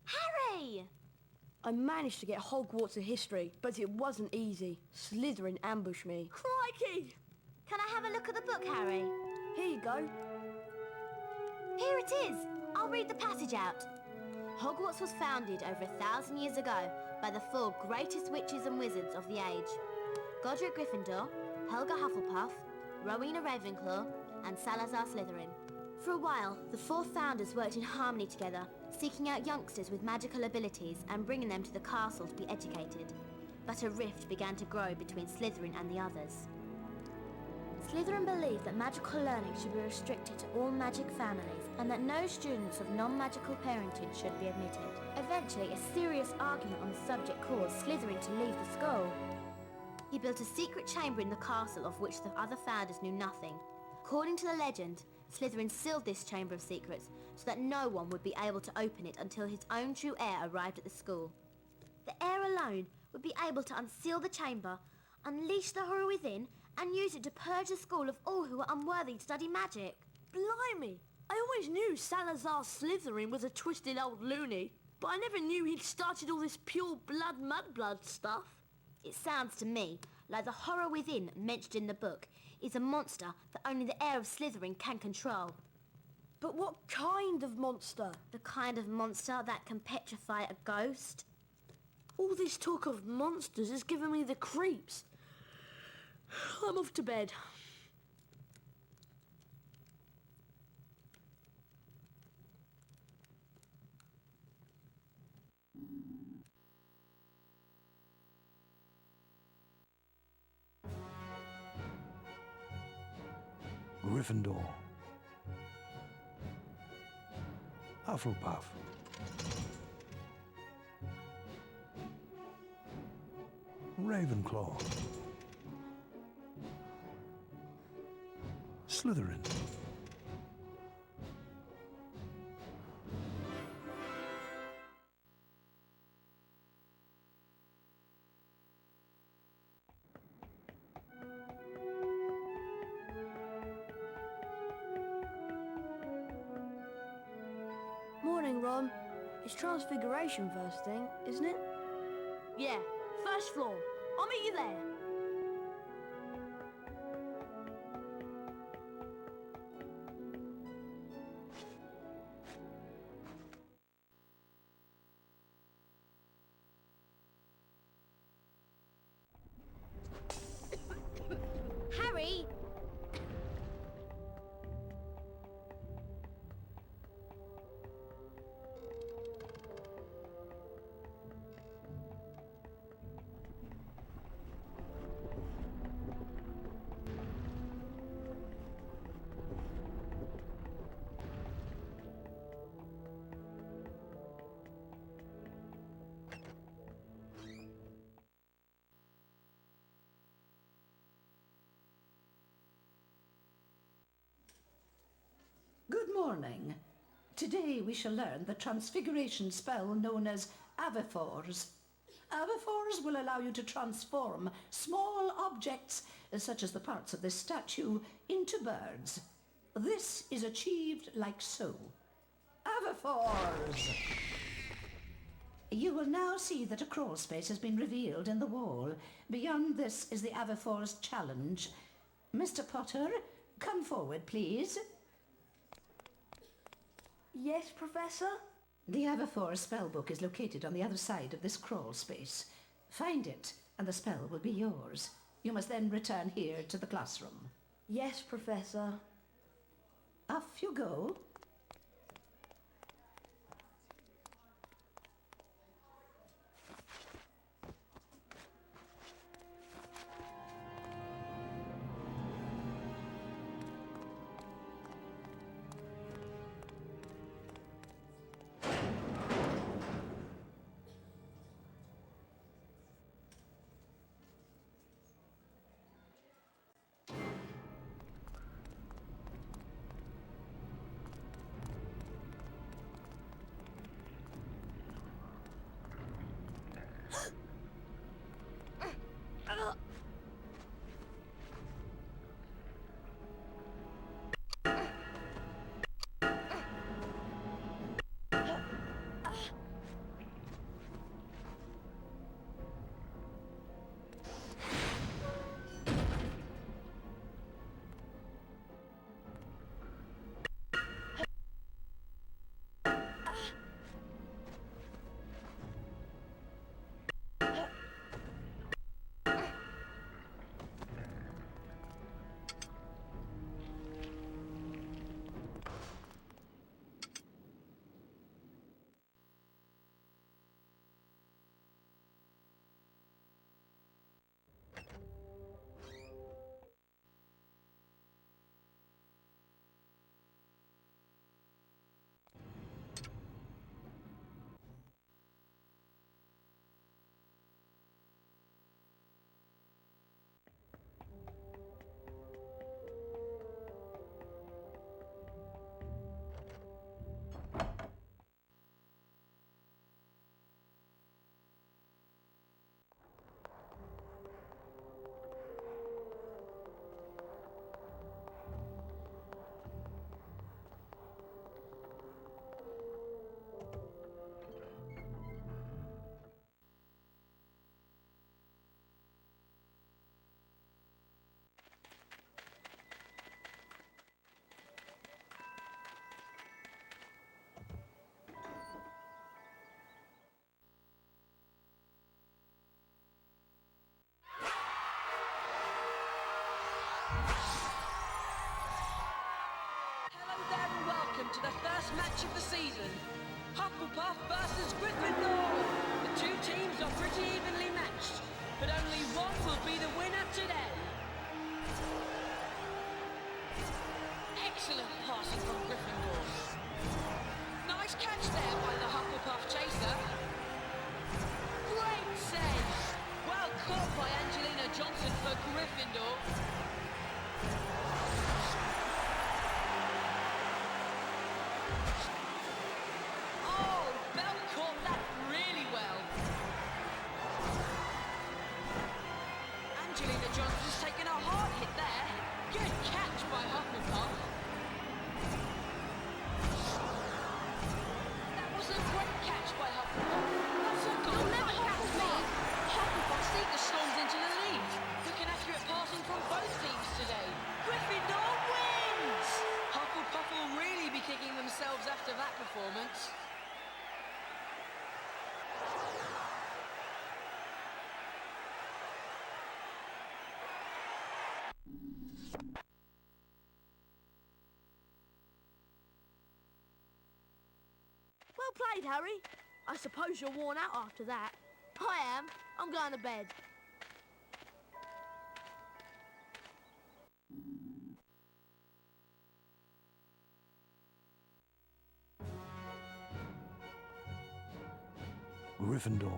Harry! I managed to get Hogwarts in history, but it wasn't easy. Slytherin ambushed me. Crikey! Can I have a look at the book, Harry? Here you go. Here it is! I'll read the passage out. Hogwarts was founded over 1,000 years ago by the 4 greatest witches and wizards of the age. Godric Gryffindor, Helga Hufflepuff, Rowena Ravenclaw, and Salazar Slytherin. For a while, the 4 founders worked in harmony together, seeking out youngsters with magical abilities and bringing them to the castle to be educated. But a rift began to grow between Slytherin and the others. Slytherin believed that magical learning should be restricted to all magic families and that no students of non-magical parentage should be admitted. Eventually, a serious argument on the subject caused Slytherin to leave the school. He built a secret chamber in the castle of which the other founders knew nothing. According to the legend, Slytherin sealed this chamber of secrets so that no one would be able to open it until his own true heir arrived at the school. The heir alone would be able to unseal the chamber, unleash the horror within, and use it to purge the school of all who were unworthy to study magic. Blimey! I always knew Salazar Slytherin was a twisted old loony, but I never knew he'd started all this pure blood mudblood stuff. It sounds to me like the horror within mentioned in the book is a monster that only the heir of Slytherin can control. But what kind of monster? The kind of monster that can petrify a ghost. All this talk of monsters is giving me the creeps. I'm off to bed. Gryffindor. Hufflepuff. Ravenclaw. Slytherin. Morning, Ron. It's Transfiguration first thing, isn't it? Yeah, first floor. I'll meet you there. Harry! Good morning. Today we shall learn the transfiguration spell known as Avifors. Avifors will allow you to transform small objects, such as the parts of this statue, into birds. This is achieved like so. Avifors! You will now see that a crawl space has been revealed in the wall. Beyond this is the Avifors challenge. Mr. Potter, come forward, please. Yes, Professor? The Avifors spellbook is located on the other side of this crawl space. Find it, and the spell will be yours. You must then return here to the classroom. Yes, Professor. Off you go. to the first match of the season. Hufflepuff versus Gryffindor. The two teams are pretty evenly matched, but only one will be the winner today. Excellent passing from Gryffindor. Nice catch there by the Hufflepuff chaser. Great save. Well caught by Angelina Johnson for Gryffindor. Oh, Bell caught that really well. Angelina Johnson's taken a hard hit there. Good catch by Hufflepuff. That was a great catch by Hufflepuff. That's a goal for Hufflepuff. Hufflepuff sneaked the Storms into the lead. Quick and accurate passing from both teams today. Gryffindor wins! Hufflepuff will really be kicking themselves after that performance. Well played, Harry. I suppose you're worn out after that. I am. I'm going to bed. Gryffindor.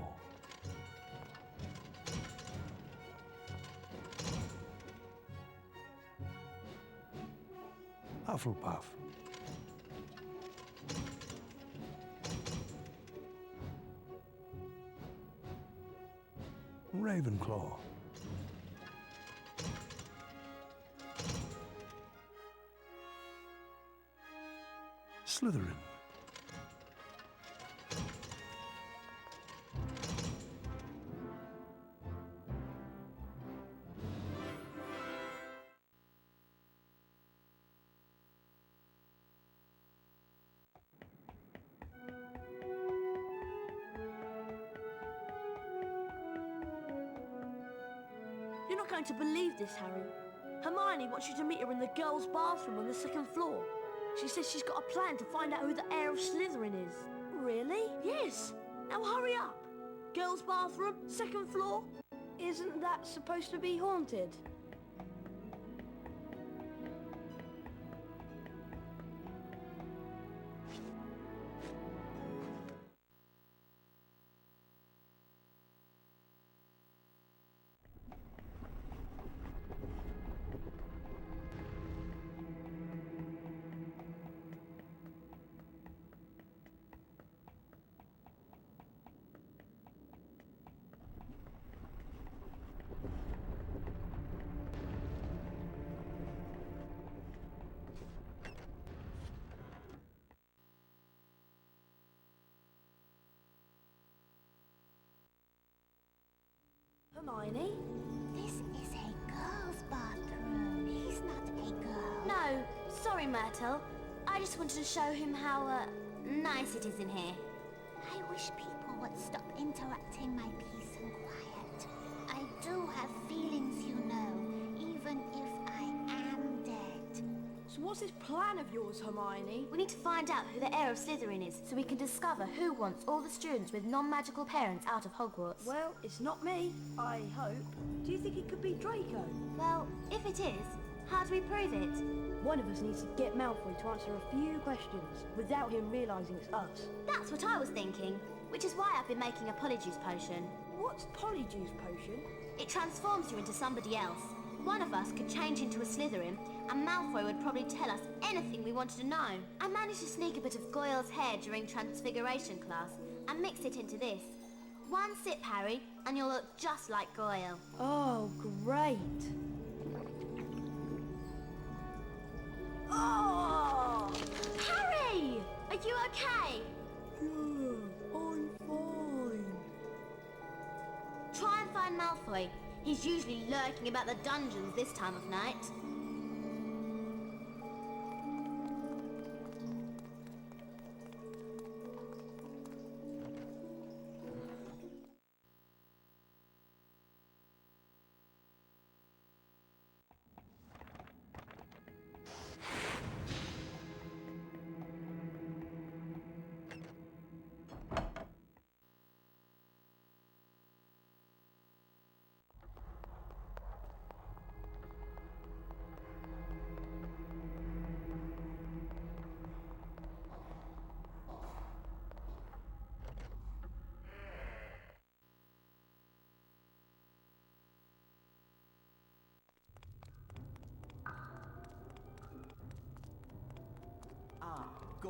Hufflepuff. Ravenclaw. Slytherin. You're not going to believe this, Harry. Hermione wants you to meet her in the girls' bathroom on the second floor. She says she's got a plan to find out who the heir of Slytherin is. Really? Yes. Now hurry up. Girls' bathroom, second floor. Isn't that supposed to be haunted? Hermione? This is a girl's bathroom. He's not a girl. No, sorry, Myrtle. I just wanted to show him how, nice it is in here. I wish people would stop interrupting my peace and quiet. I do have feelings, you know, even if I am dead. So what's this plan of yours, Hermione? We need to find out who the heir of Slytherin is so we can discover who wants all the students with non-magical parents out of Hogwarts. Well, it's not me, I hope. Do you think it could be Draco? Well, if it is, how do we prove it? One of us needs to get Malfoy to answer a few questions without him realising it's us. That's what I was thinking, which is why I've been making a Polyjuice potion. What's Polyjuice potion? It transforms you into somebody else. One of us could change into a Slytherin, and Malfoy would probably tell us anything we wanted to know. I managed to sneak a bit of Goyle's hair during Transfiguration class and mix it into this. One sip, Harry, and you'll look just like Goyle. Oh, great. Oh! Harry! Are you okay? Yeah, I'm fine. Try and find Malfoy. He's usually lurking about the dungeons this time of night.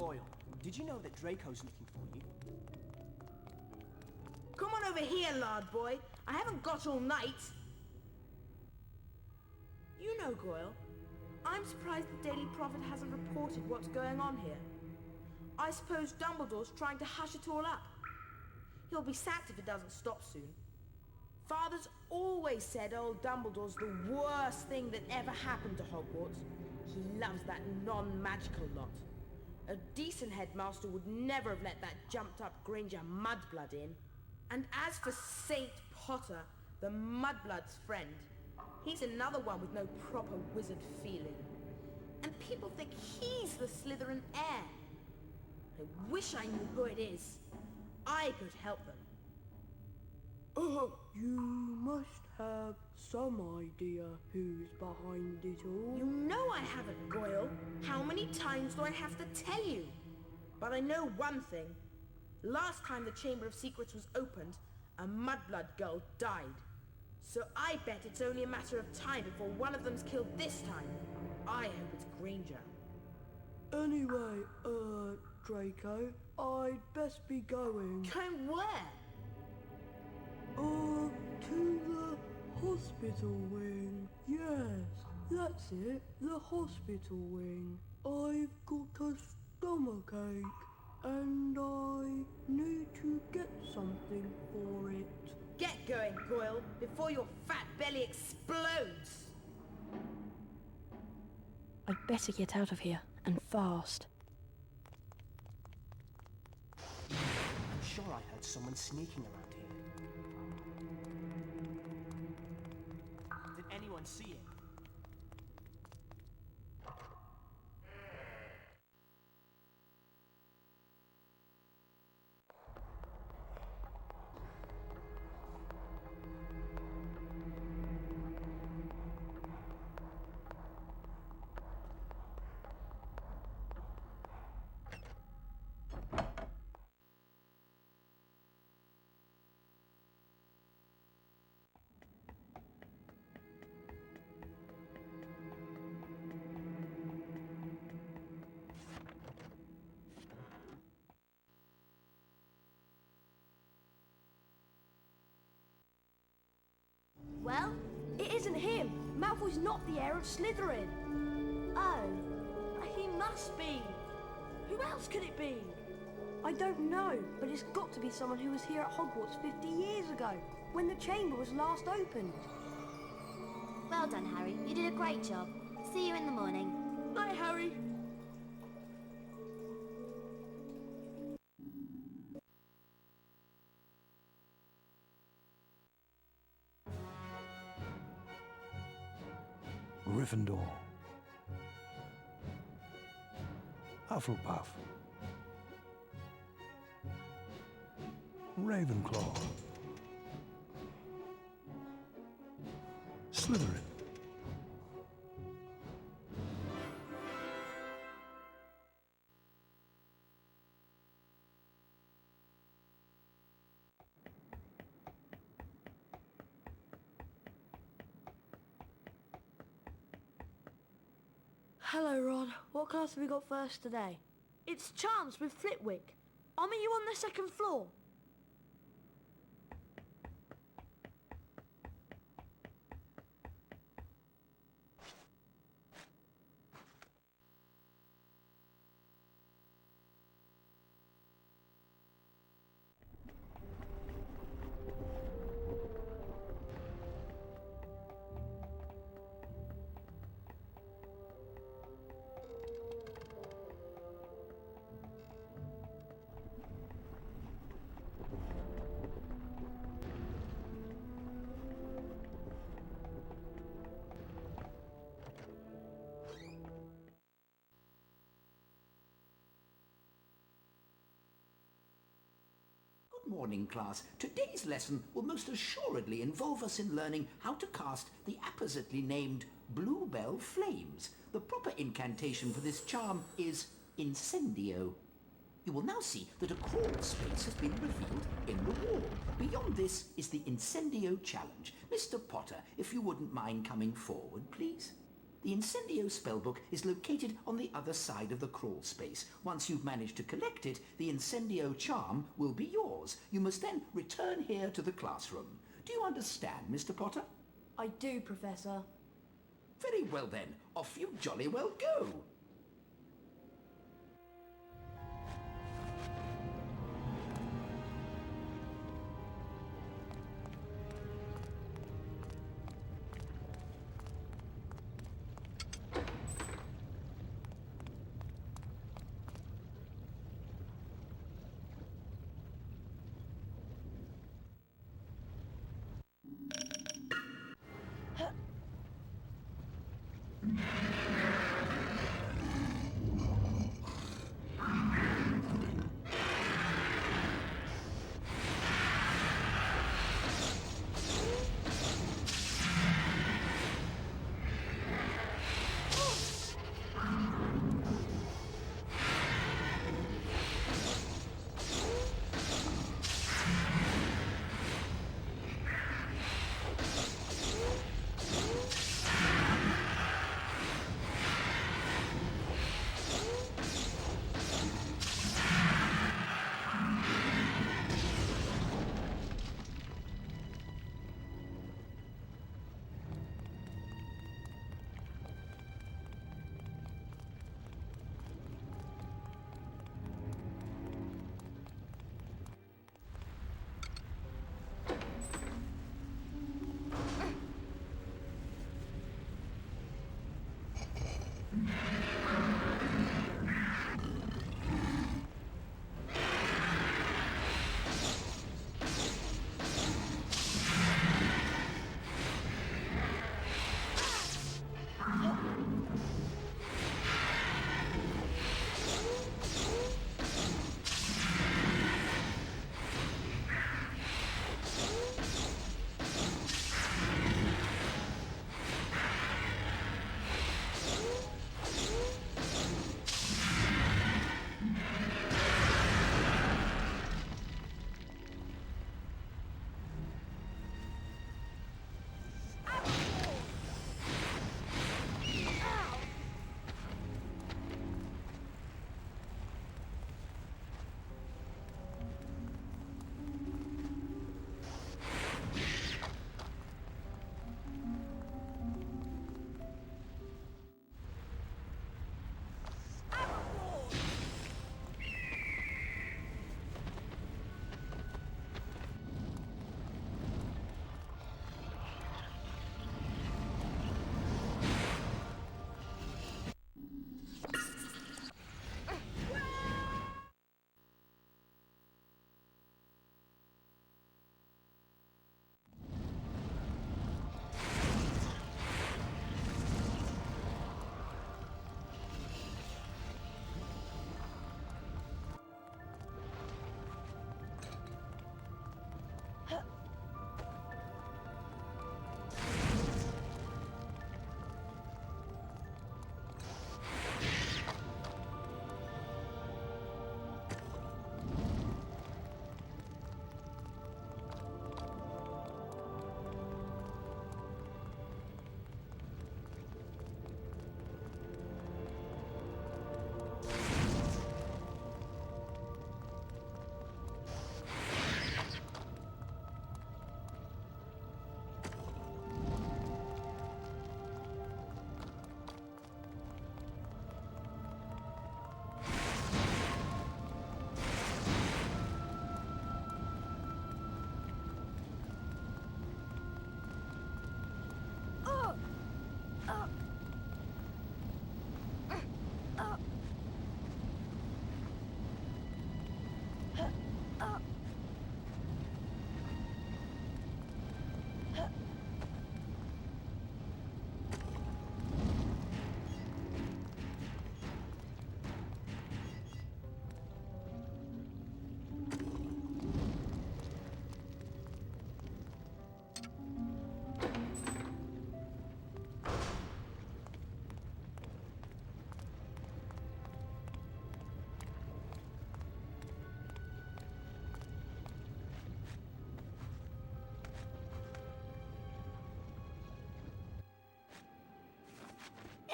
Goyle, did you know that Draco's looking for you? Come on over here, lard boy. I haven't got all night. You know, Goyle, I'm surprised the Daily Prophet hasn't reported what's going on here. I suppose Dumbledore's trying to hush it all up. He'll be sacked if it doesn't stop soon. Father's always said old Dumbledore's the worst thing that ever happened to Hogwarts. He loves that non-magical lot. A decent headmaster would never have let that jumped-up Granger mudblood in. And as for Saint Potter, the mudblood's friend, he's another one with no proper wizard feeling. And people think he's the Slytherin heir. I wish I knew who it is. I could help them. You must have some idea who's behind it all. You know I haven't, Goyle. How many times do I have to tell you? But I know one thing. Last time the Chamber of Secrets was opened, a mudblood girl died. So I bet it's only a matter of time before one of them's killed this time. I hope it's Granger. Anyway, Draco, I'd best be going. Going where? To the hospital wing. Yes, that's it, the hospital wing. I've got a stomachache, and I need to get something for it. Get going, Goyle, before your fat belly explodes! I'd better get out of here, and fast. I'm sure I heard someone sneaking around here. Did anyone see it? Well? It isn't him. Malfoy's not the heir of Slytherin. Oh. He must be. Who else could it be? I don't know, but it's got to be someone who was here at Hogwarts 50 years ago, when the chamber was last opened. Well done, Harry. You did a great job. See you in the morning. Night, Harry. Gryffindor. Hufflepuff. Ravenclaw. Slytherin. Hello, Ron. What class have we got first today? It's Chance with Flitwick. I'll meet you on the second floor. Good morning, class. Today's lesson will most assuredly involve us in learning how to cast the appositely named Bluebell Flames. The proper incantation for this charm is Incendio. You will now see that a crawl space has been revealed in the wall. Beyond this is the Incendio challenge. Mr. Potter, if you wouldn't mind coming forward, please. The Incendio spellbook is located on the other side of the crawl space. Once you've managed to collect it, the Incendio charm will be yours. You must then return here to the classroom. Do you understand, Mr. Potter? I do, Professor. Very well then, off you jolly well go.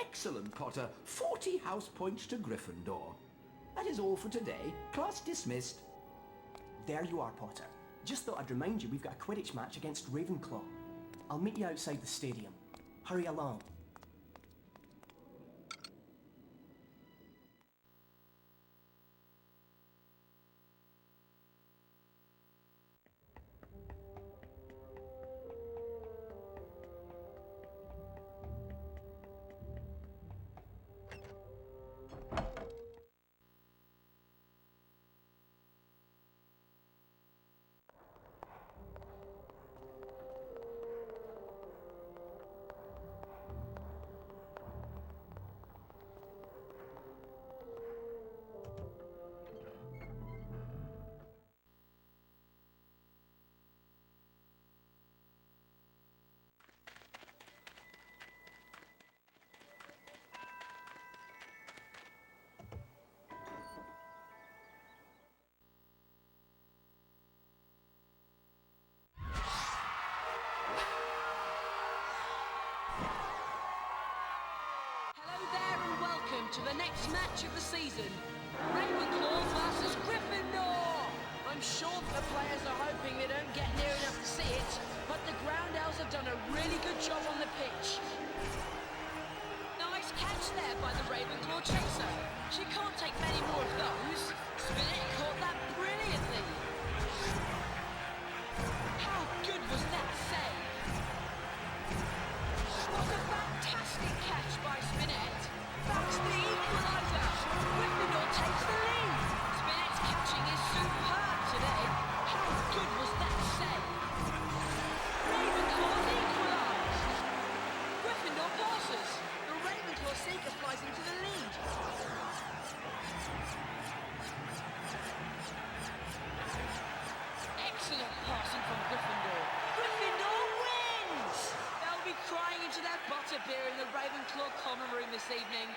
Excellent, Potter. 40 house points to Gryffindor. That is all for today. Class dismissed. There you are, Potter. Just thought I'd remind you we've got a Quidditch match against Ravenclaw. I'll meet you outside the stadium. Hurry along. To the next match of the season, Ravenclaw versus Gryffindor. I'm sure that the players are hoping they don't get near enough to see it, but the ground elves have done a really good job on the pitch. Nice catch there by the Ravenclaw chaser. She can't take many more of those. Spinnet caught that brilliantly. How good was that save? What a fantastic catch by Spinnet. That's the equaliser! Gryffindor takes the lead! Spinnet's catching is superb today. How good was that save? Ravenclaw equalised! Gryffindor passes. The Ravenclaw seeker flies into the lead. Excellent passing from Gryffindor. Gryffindor wins! They'll be crying into their butterbeer in the Ravenclaw common room this evening.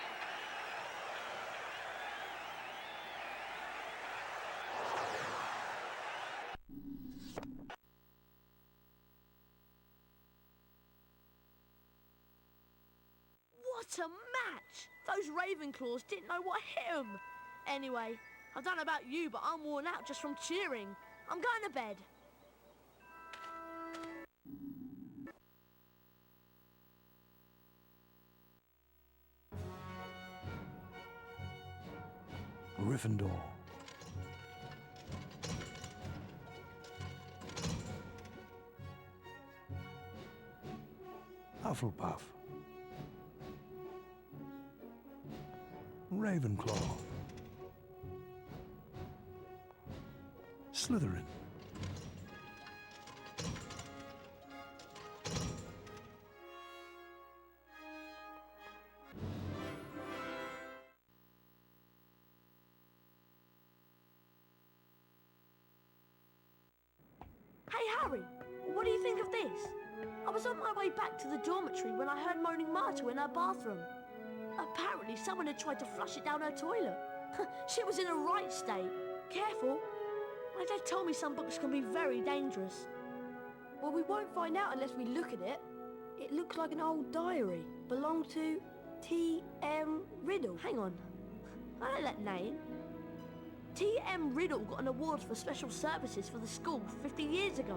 What a match! Those Ravenclaws didn't know what hit them. Anyway, I don't know about you, but I'm worn out just from cheering. I'm going to bed. Gryffindor. Hufflepuff. Ravenclaw. Slytherin. Hey Harry, what do you think of this? I was on my way back to the dormitory when I heard moaning Marta in her bathroom. Apparently someone had tried to flush it down her toilet. She was in a right state. Careful. My dad told me some books can be very dangerous. Well, we won't find out unless we look at it. It looks like an old diary. Belonged to T.M. Riddle. Hang on. I know that name. T.M. Riddle got an award for special services for the school 50 years ago.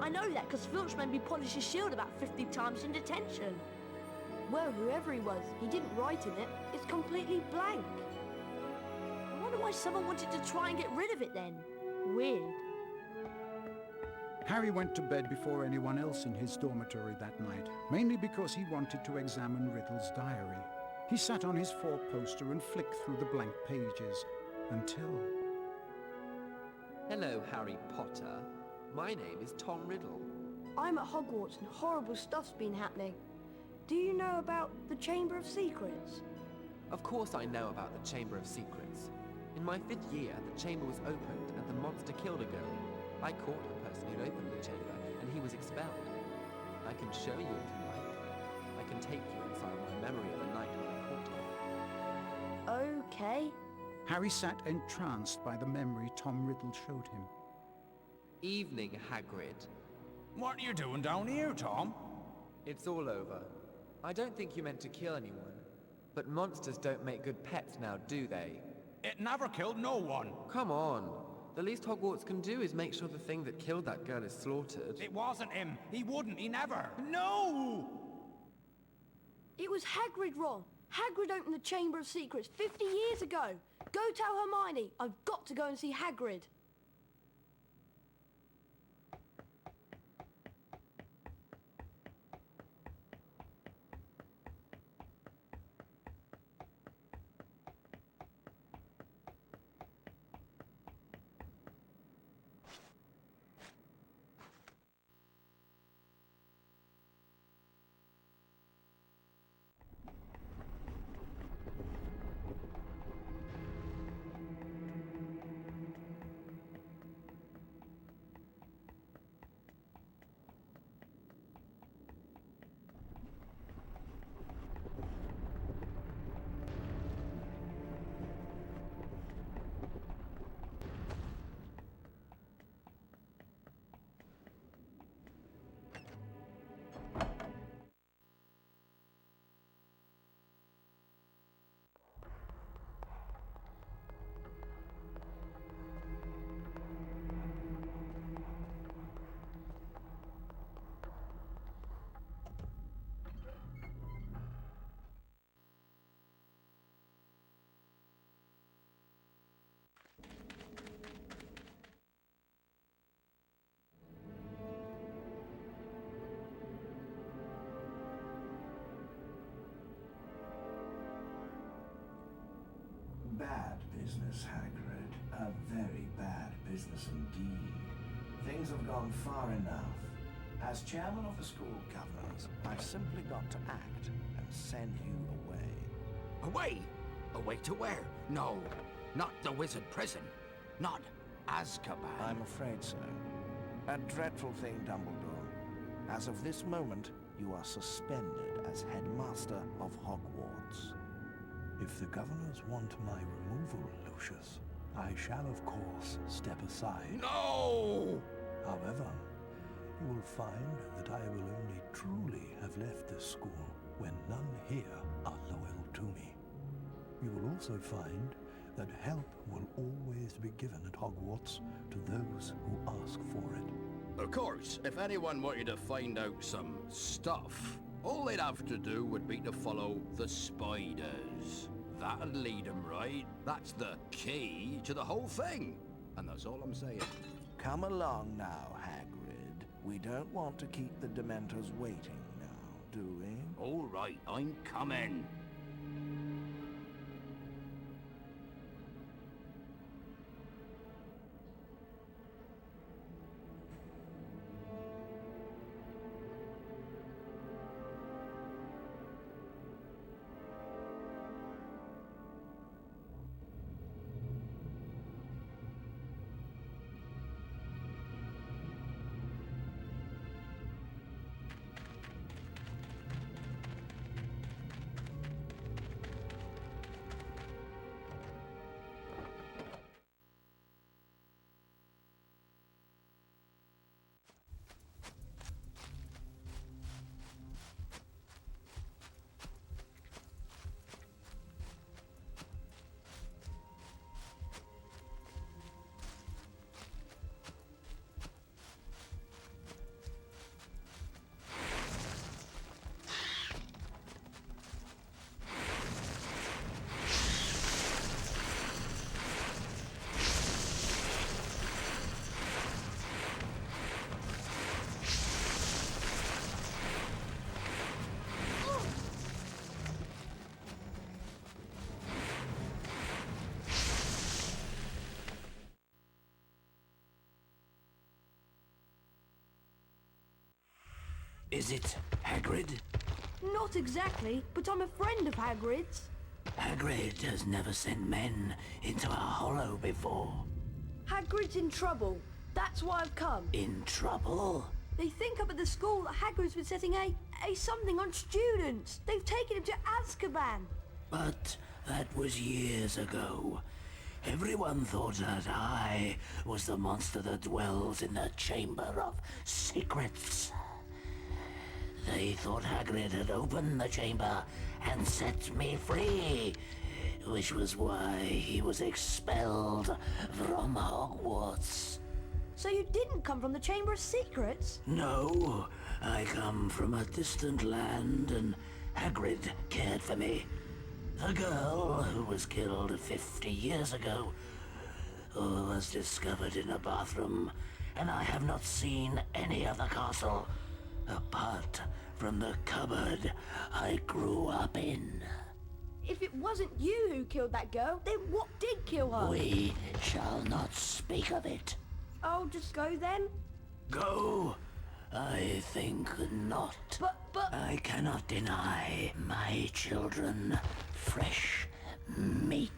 I know that because Filch made me polish his shield about 50 times in detention. Well, whoever he was, he didn't write in it. It's completely blank. I wonder why someone wanted to try and get rid of it then. Weird. Harry went to bed before anyone else in his dormitory that night, mainly because he wanted to examine Riddle's diary. He sat on his four-poster and flicked through the blank pages until... Hello, Harry Potter. My name is Tom Riddle. I'm at Hogwarts and horrible stuff's been happening. Do you know about the Chamber of Secrets? Of course I know about the Chamber of Secrets. In my 5th year, the chamber was opened and the monster killed a girl. I caught the person who opened the chamber and he was expelled. I can show you if you like. I can take you inside my memory of the night when I caught him. Okay. Harry sat entranced by the memory Tom Riddle showed him. Evening, Hagrid. What are you doing down here, Tom? It's all over. I don't think you meant to kill anyone. But monsters don't make good pets now, do they? It never killed no one. Come on. The least Hogwarts can do is make sure the thing that killed that girl is slaughtered. It wasn't him. He wouldn't. He never. No! It was Hagrid, Ron. Hagrid opened the Chamber of Secrets 50 years ago. Go tell Hermione. I've got to go and see Hagrid. Bad business, Hagrid. A very bad business indeed. Things have gone far enough. As chairman of the school governors, I've simply got to act and send you away. Away? Away to where? No, not the wizard prison. Not Azkaban. I'm afraid so. A dreadful thing, Dumbledore. As of this moment, you are suspended as headmaster of Hogwarts. If the governors want my removal, Lucius, I shall of course step aside. No! However, you will find that I will only truly have left this school when none here are loyal to me. You will also find that help will always be given at Hogwarts to those who ask for it. Of course, if anyone wanted to find out some stuff, all they'd have to do would be to follow the spiders. That'd lead them right. That's the key to the whole thing. And that's all I'm saying. Come along now, Hagrid. We don't want to keep the Dementors waiting now, do we? All right, I'm coming. Is it Hagrid? Not exactly, but I'm a friend of Hagrid's. Hagrid has never sent men into a hollow before. Hagrid's in trouble. That's why I've come. In trouble? They think up at the school that Hagrid's been setting a something on students. They've taken him to Azkaban. But that was years ago. Everyone thought that I was the monster that dwells in the Chamber of Secrets. They thought Hagrid had opened the chamber and set me free, which was why he was expelled from Hogwarts. So you didn't come from the Chamber of Secrets? No, I come from a distant land and Hagrid cared for me. The girl who was killed 50 years ago was discovered in a bathroom, and I have not seen any other castle apart from the cupboard I grew up in. If it wasn't you who killed that girl, then what did kill her? We shall not speak of it. I'll just go then? Go? I think not. But... I cannot deny my children fresh meat.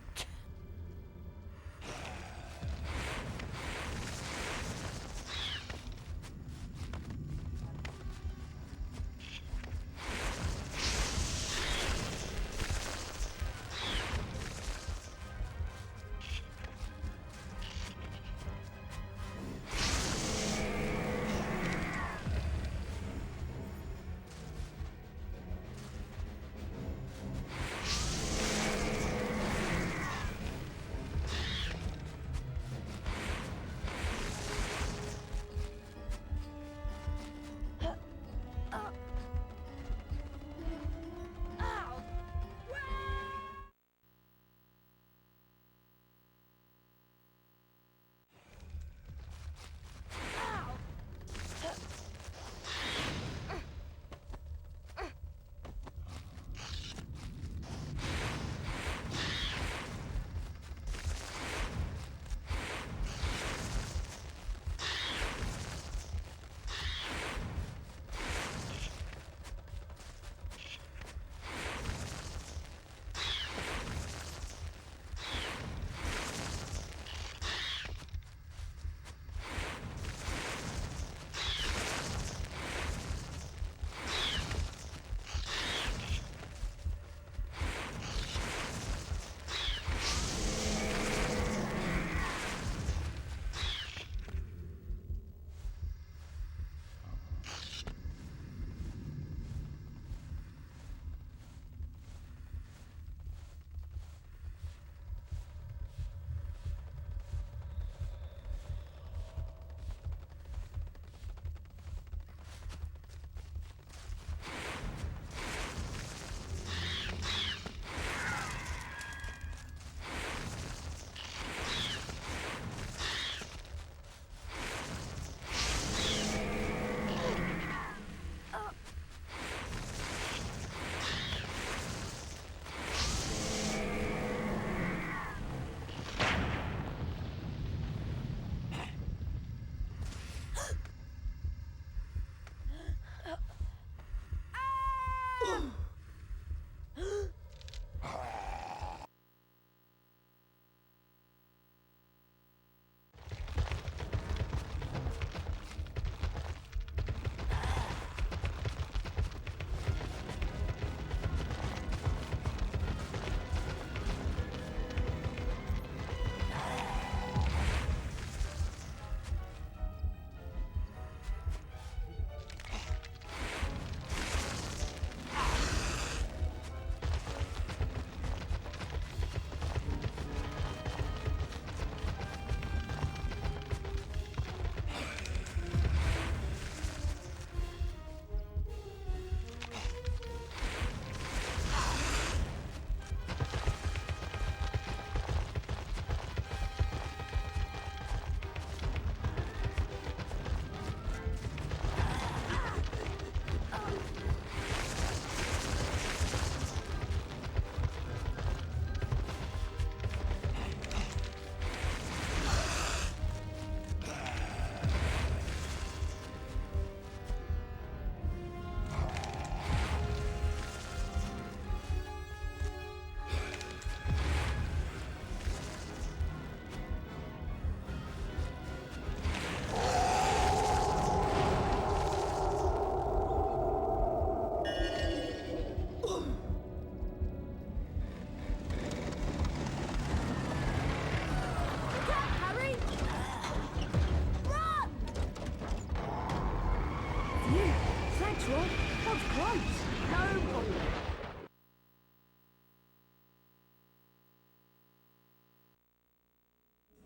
Thanks, Ron. one's close. No problem.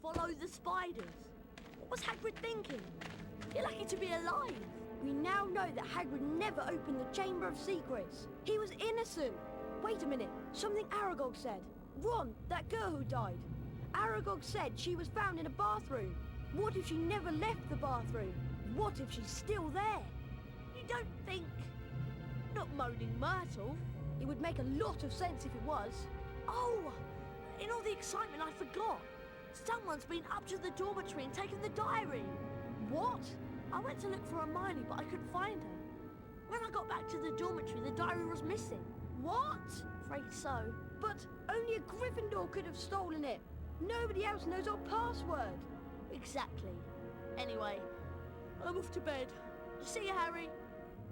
Follow the spiders. What was Hagrid thinking? You're lucky to be alive. We now know that Hagrid never opened the Chamber of Secrets. He was innocent. Wait a minute, something Aragog said. Ron, that girl who died. Aragog said she was found in a bathroom. What if she never left the bathroom? What if she's still there? You don't think... Not Moaning Myrtle? It would make a lot of sense if it was. Oh! In all the excitement, I forgot. Someone's been up to the dormitory and taken the diary. What? I went to look for Hermione, but I couldn't find her. When I got back to the dormitory, the diary was missing. What? Afraid so. But only a Gryffindor could have stolen it. Nobody else knows our password. Exactly. Anyway, I'm off to bed. See you, Harry.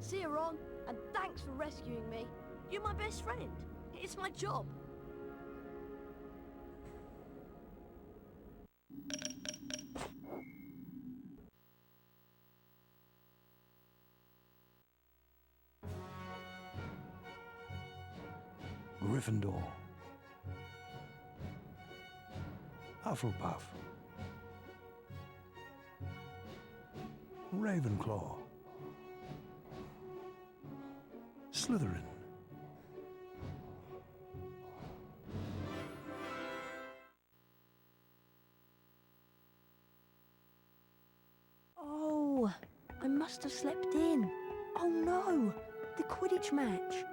See you, Ron. And thanks for rescuing me. You're my best friend. It's my job. Gryffindor. Hufflepuff. Ravenclaw. Slytherin. Oh, I must have slept in. Oh no, the Quidditch match.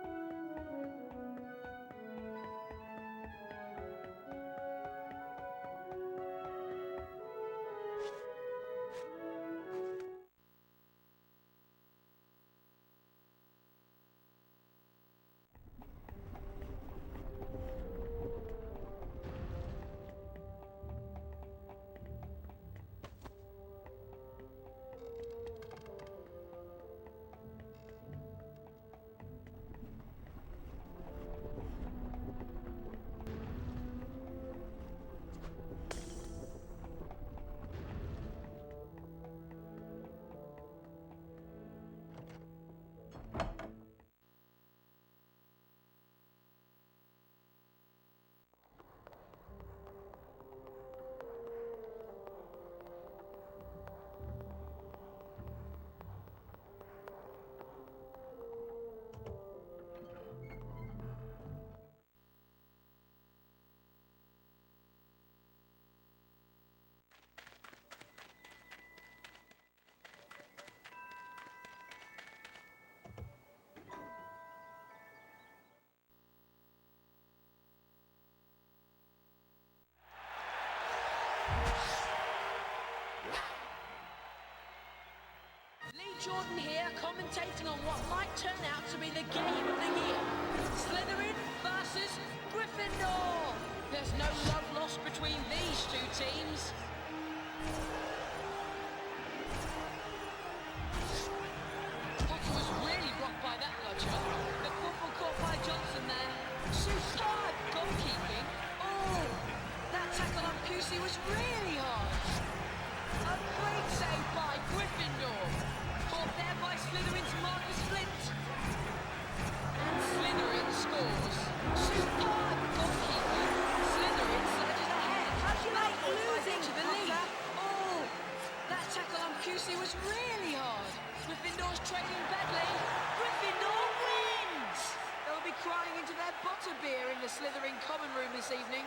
Jordan here, commentating on what might turn out to be the game of the year. Slytherin versus Gryffindor. There's no love lost between these two teams. Potter was really rocked by that bludger. The football caught by Johnson there. Superb goalkeeping. Oh, that tackle on Pusey was really hard. A great save by Gryffindor. Caught there by Slytherin's Marcus Flint. And Slytherin scores. Superb goalkeeping. Slytherin surges ahead. Losing to the lead. Oh, that tackle on Pusey was really hard. Gryffindor's trailing badly. Gryffindor wins! They'll be crying into their butterbeer in the Slytherin common room this evening.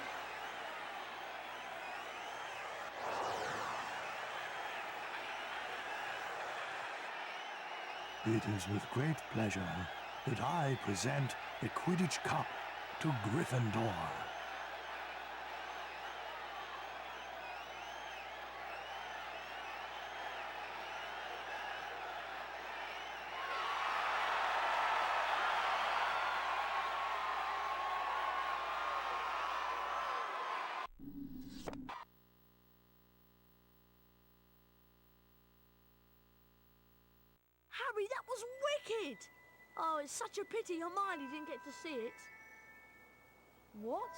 It is with great pleasure that I present the Quidditch Cup to Gryffindor. Harry, that was wicked! Oh, it's such a pity Hermione didn't get to see it. What?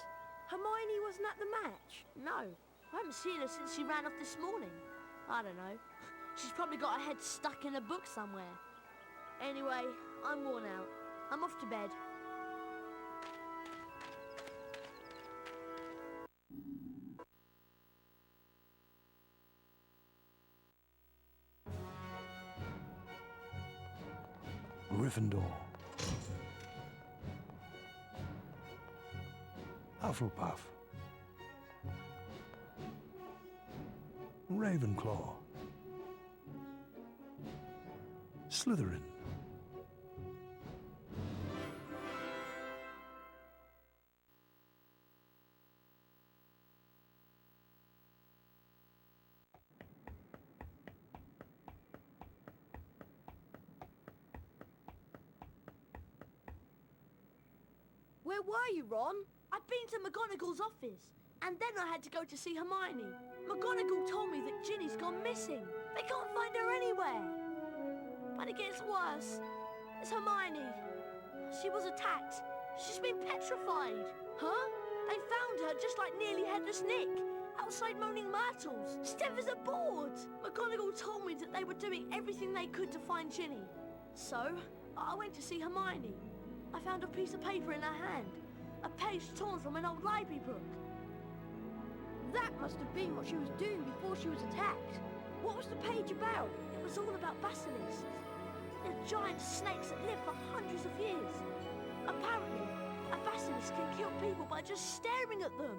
Hermione wasn't at the match? No, I haven't seen her since she ran off this morning. I don't know. She's probably got her head stuck in a book somewhere. Anyway, I'm worn out. I'm off to bed. Gryffindor. Hufflepuff. Ravenclaw. Slytherin. Where were you, Ron? I'd been to McGonagall's office, and then I had to go to see Hermione. McGonagall told me that Ginny's gone missing. They can't find her anywhere. But it gets worse. It's Hermione. She was attacked. She's been petrified. Huh? They found her just like Nearly Headless Nick, outside Moaning Myrtles, stiff as a board. McGonagall told me that they were doing everything they could to find Ginny. So, I went to see Hermione. I found a piece of paper in her hand, a page torn from an old library book. That must have been what she was doing before she was attacked. What was the page about? It was all about basilisks. They're giant snakes that live for hundreds of years. Apparently, a basilisk can kill people by just staring at them.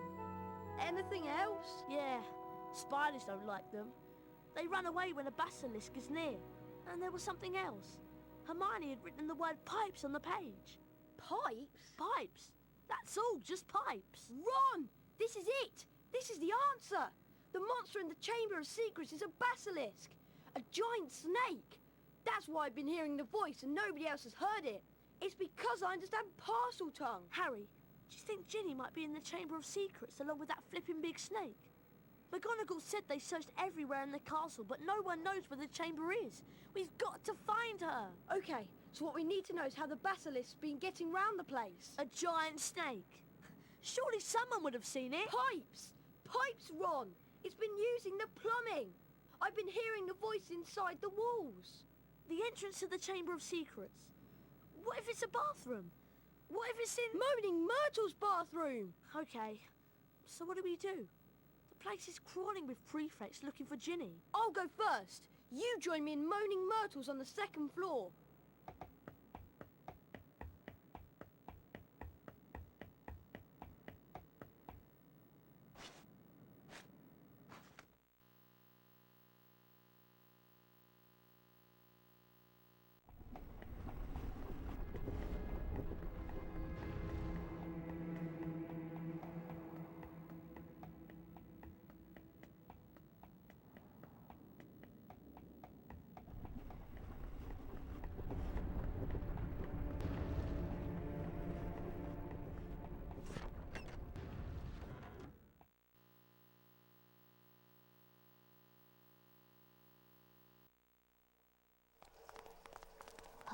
Anything else? Yeah, spiders don't like them. They run away when a basilisk is near. And there was something else. Hermione had written the word pipes on the page. Pipes? Pipes. That's all, just pipes. Ron! This is it! This is the answer! The monster in the Chamber of Secrets is a basilisk! A giant snake! That's why I've been hearing the voice and nobody else has heard it. It's because I understand parcel tongue. Harry, do you think Ginny might be in the Chamber of Secrets along with that flipping big snake? McGonagall said they searched everywhere in the castle, but no one knows where the chamber is. We've got to find her. Okay, so what we need to know is how the basilisk's been getting round the place. A giant snake. Surely someone would have seen it. Pipes! Pipes, Ron! It's been using the plumbing. I've been hearing the voice inside the walls. The entrance to the Chamber of Secrets. What if it's a bathroom? What if it's in... Moaning Myrtle's bathroom! Okay, so what do we do? The place is crawling with prefects looking for Ginny. I'll go first. You join me in Moaning Myrtle's on the second floor.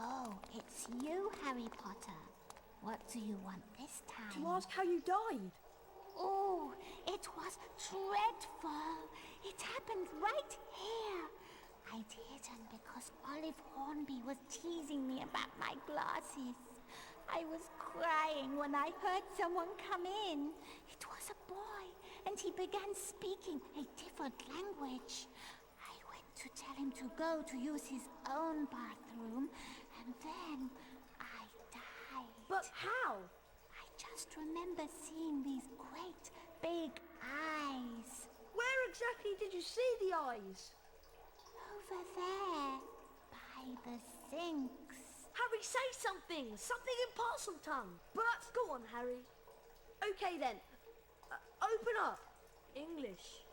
Oh, it's you, Harry Potter. What do you want this time? To ask how you died. Oh, it was dreadful. It happened right here. I didn't because Olive Hornby was teasing me about my glasses. I was crying when I heard someone come in. It was a boy, and he began speaking a different language. I went to tell him to go to use his own bathroom, and then I died. But how? I just remember seeing these great big eyes. Where exactly did you see the eyes? Over there, by the sinks. Harry, say something! Something in parcel tongue! But... Go on, Harry. Okay then. Open up. English.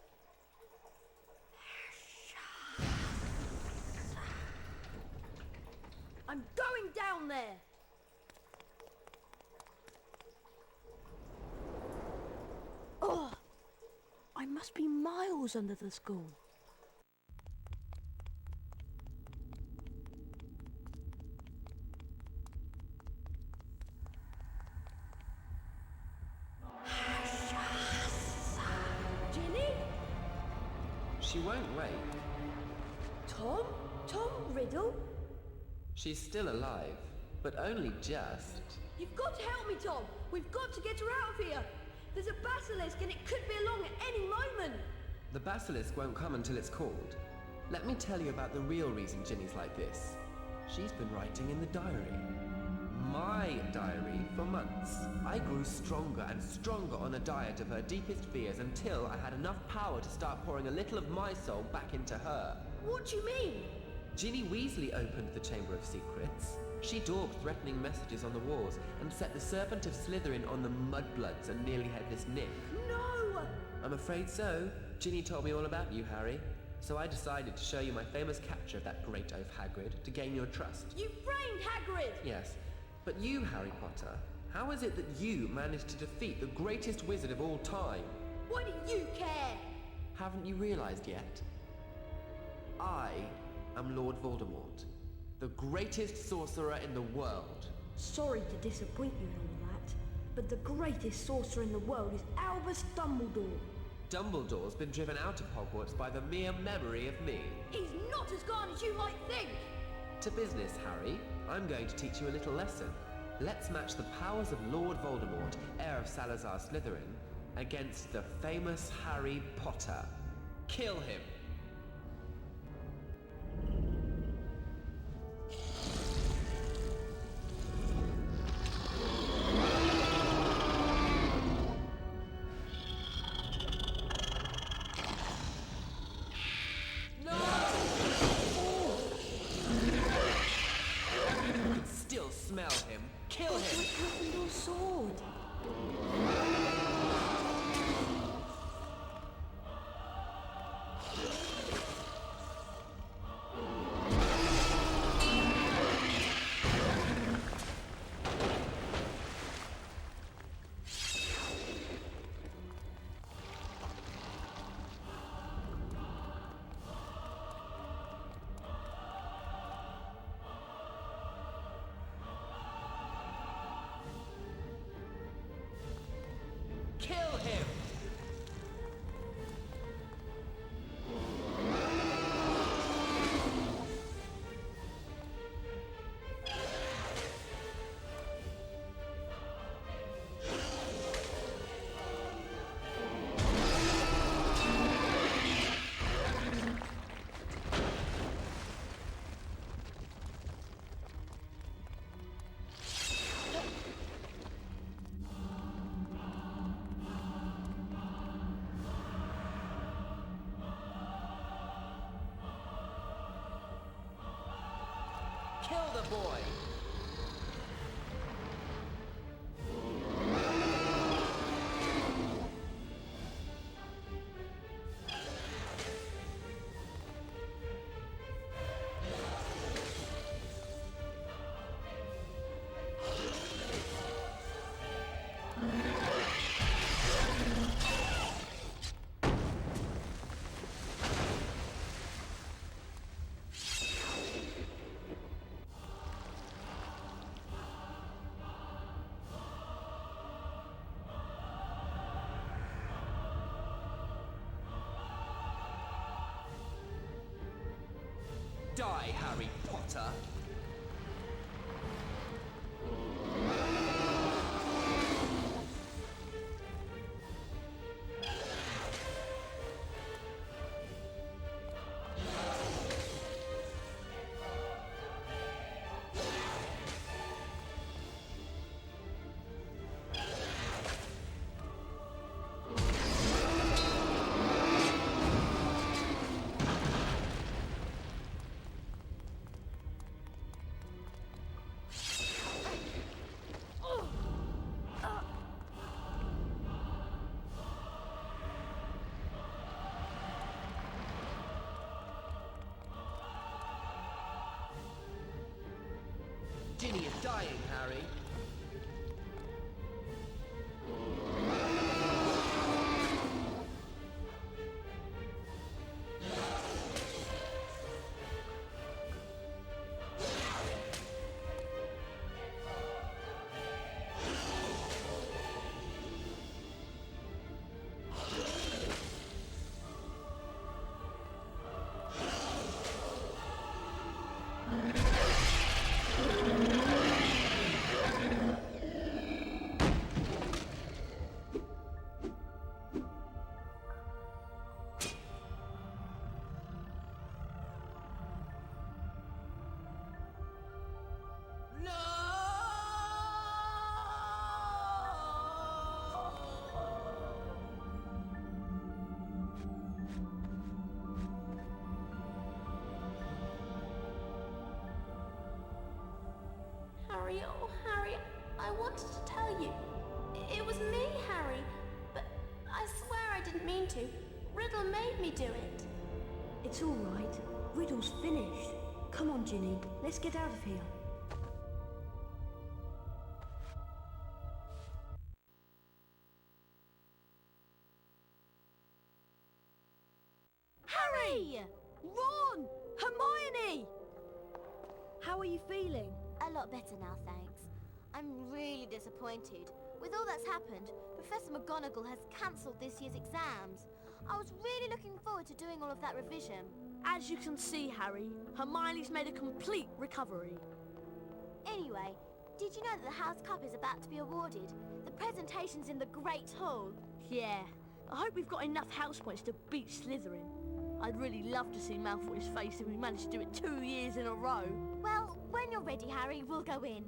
I'm going down there. Oh! I must be miles under the school. Ginny? She won't wake. Tom? Tom Riddle? She's still alive. but only just. You've got to help me, Tom. We've got to get her out of here. There's a basilisk and it could be along at any moment. The basilisk won't come until it's called. Let me tell you about the real reason Ginny's like this. She's been writing in the diary. My diary for months. I grew stronger and stronger on a diet of her deepest fears until I had enough power to start pouring a little of my soul back into her. What do you mean? Ginny Weasley opened the Chamber of Secrets. She daubed threatening messages on the walls and set the Serpent of Slytherin on the mudbloods and nearly had this Nick. No! I'm afraid so. Ginny told me all about you, Harry. So I decided to show you my famous capture of that great oaf Hagrid to gain your trust. You framed Hagrid! Yes. But you, Harry Potter, how is it that you managed to defeat the greatest wizard of all time? Why do you care? Haven't you realized yet? I am Lord Voldemort, the greatest sorcerer in the world. Sorry to disappoint you in all that, but the greatest sorcerer in the world is Albus Dumbledore. Dumbledore's been driven out of Hogwarts by the mere memory of me. He's not as gone as you might think. To business, Harry. I'm going to teach you a little lesson. Let's match the powers of Lord Voldemort, heir of Salazar Slytherin, against the famous Harry Potter. Kill him! Smell him. Kill him! Gryffindor's sword. Kill him! Kill the boy! Die, Harry Potter! Ginny is dying, Harry. I wanted to tell you. It was me, Harry. But I swear I didn't mean to. Riddle made me do it. It's all right. Riddle's finished. Come on, Ginny. Let's get out of here. Harry! Ron! Hermione! How are you feeling? A lot better now, thanks. I'm really disappointed. With all that's happened, Professor McGonagall has cancelled this year's exams. I was really looking forward to doing all of that revision. As you can see, Harry, Hermione's made a complete recovery. Anyway, did you know that the House Cup is about to be awarded? The presentation's in the Great Hall. Yeah, I hope we've got enough house points to beat Slytherin. I'd really love to see Malfoy's face if we managed to do it 2 years in a row. Well, when you're ready, Harry, we'll go in.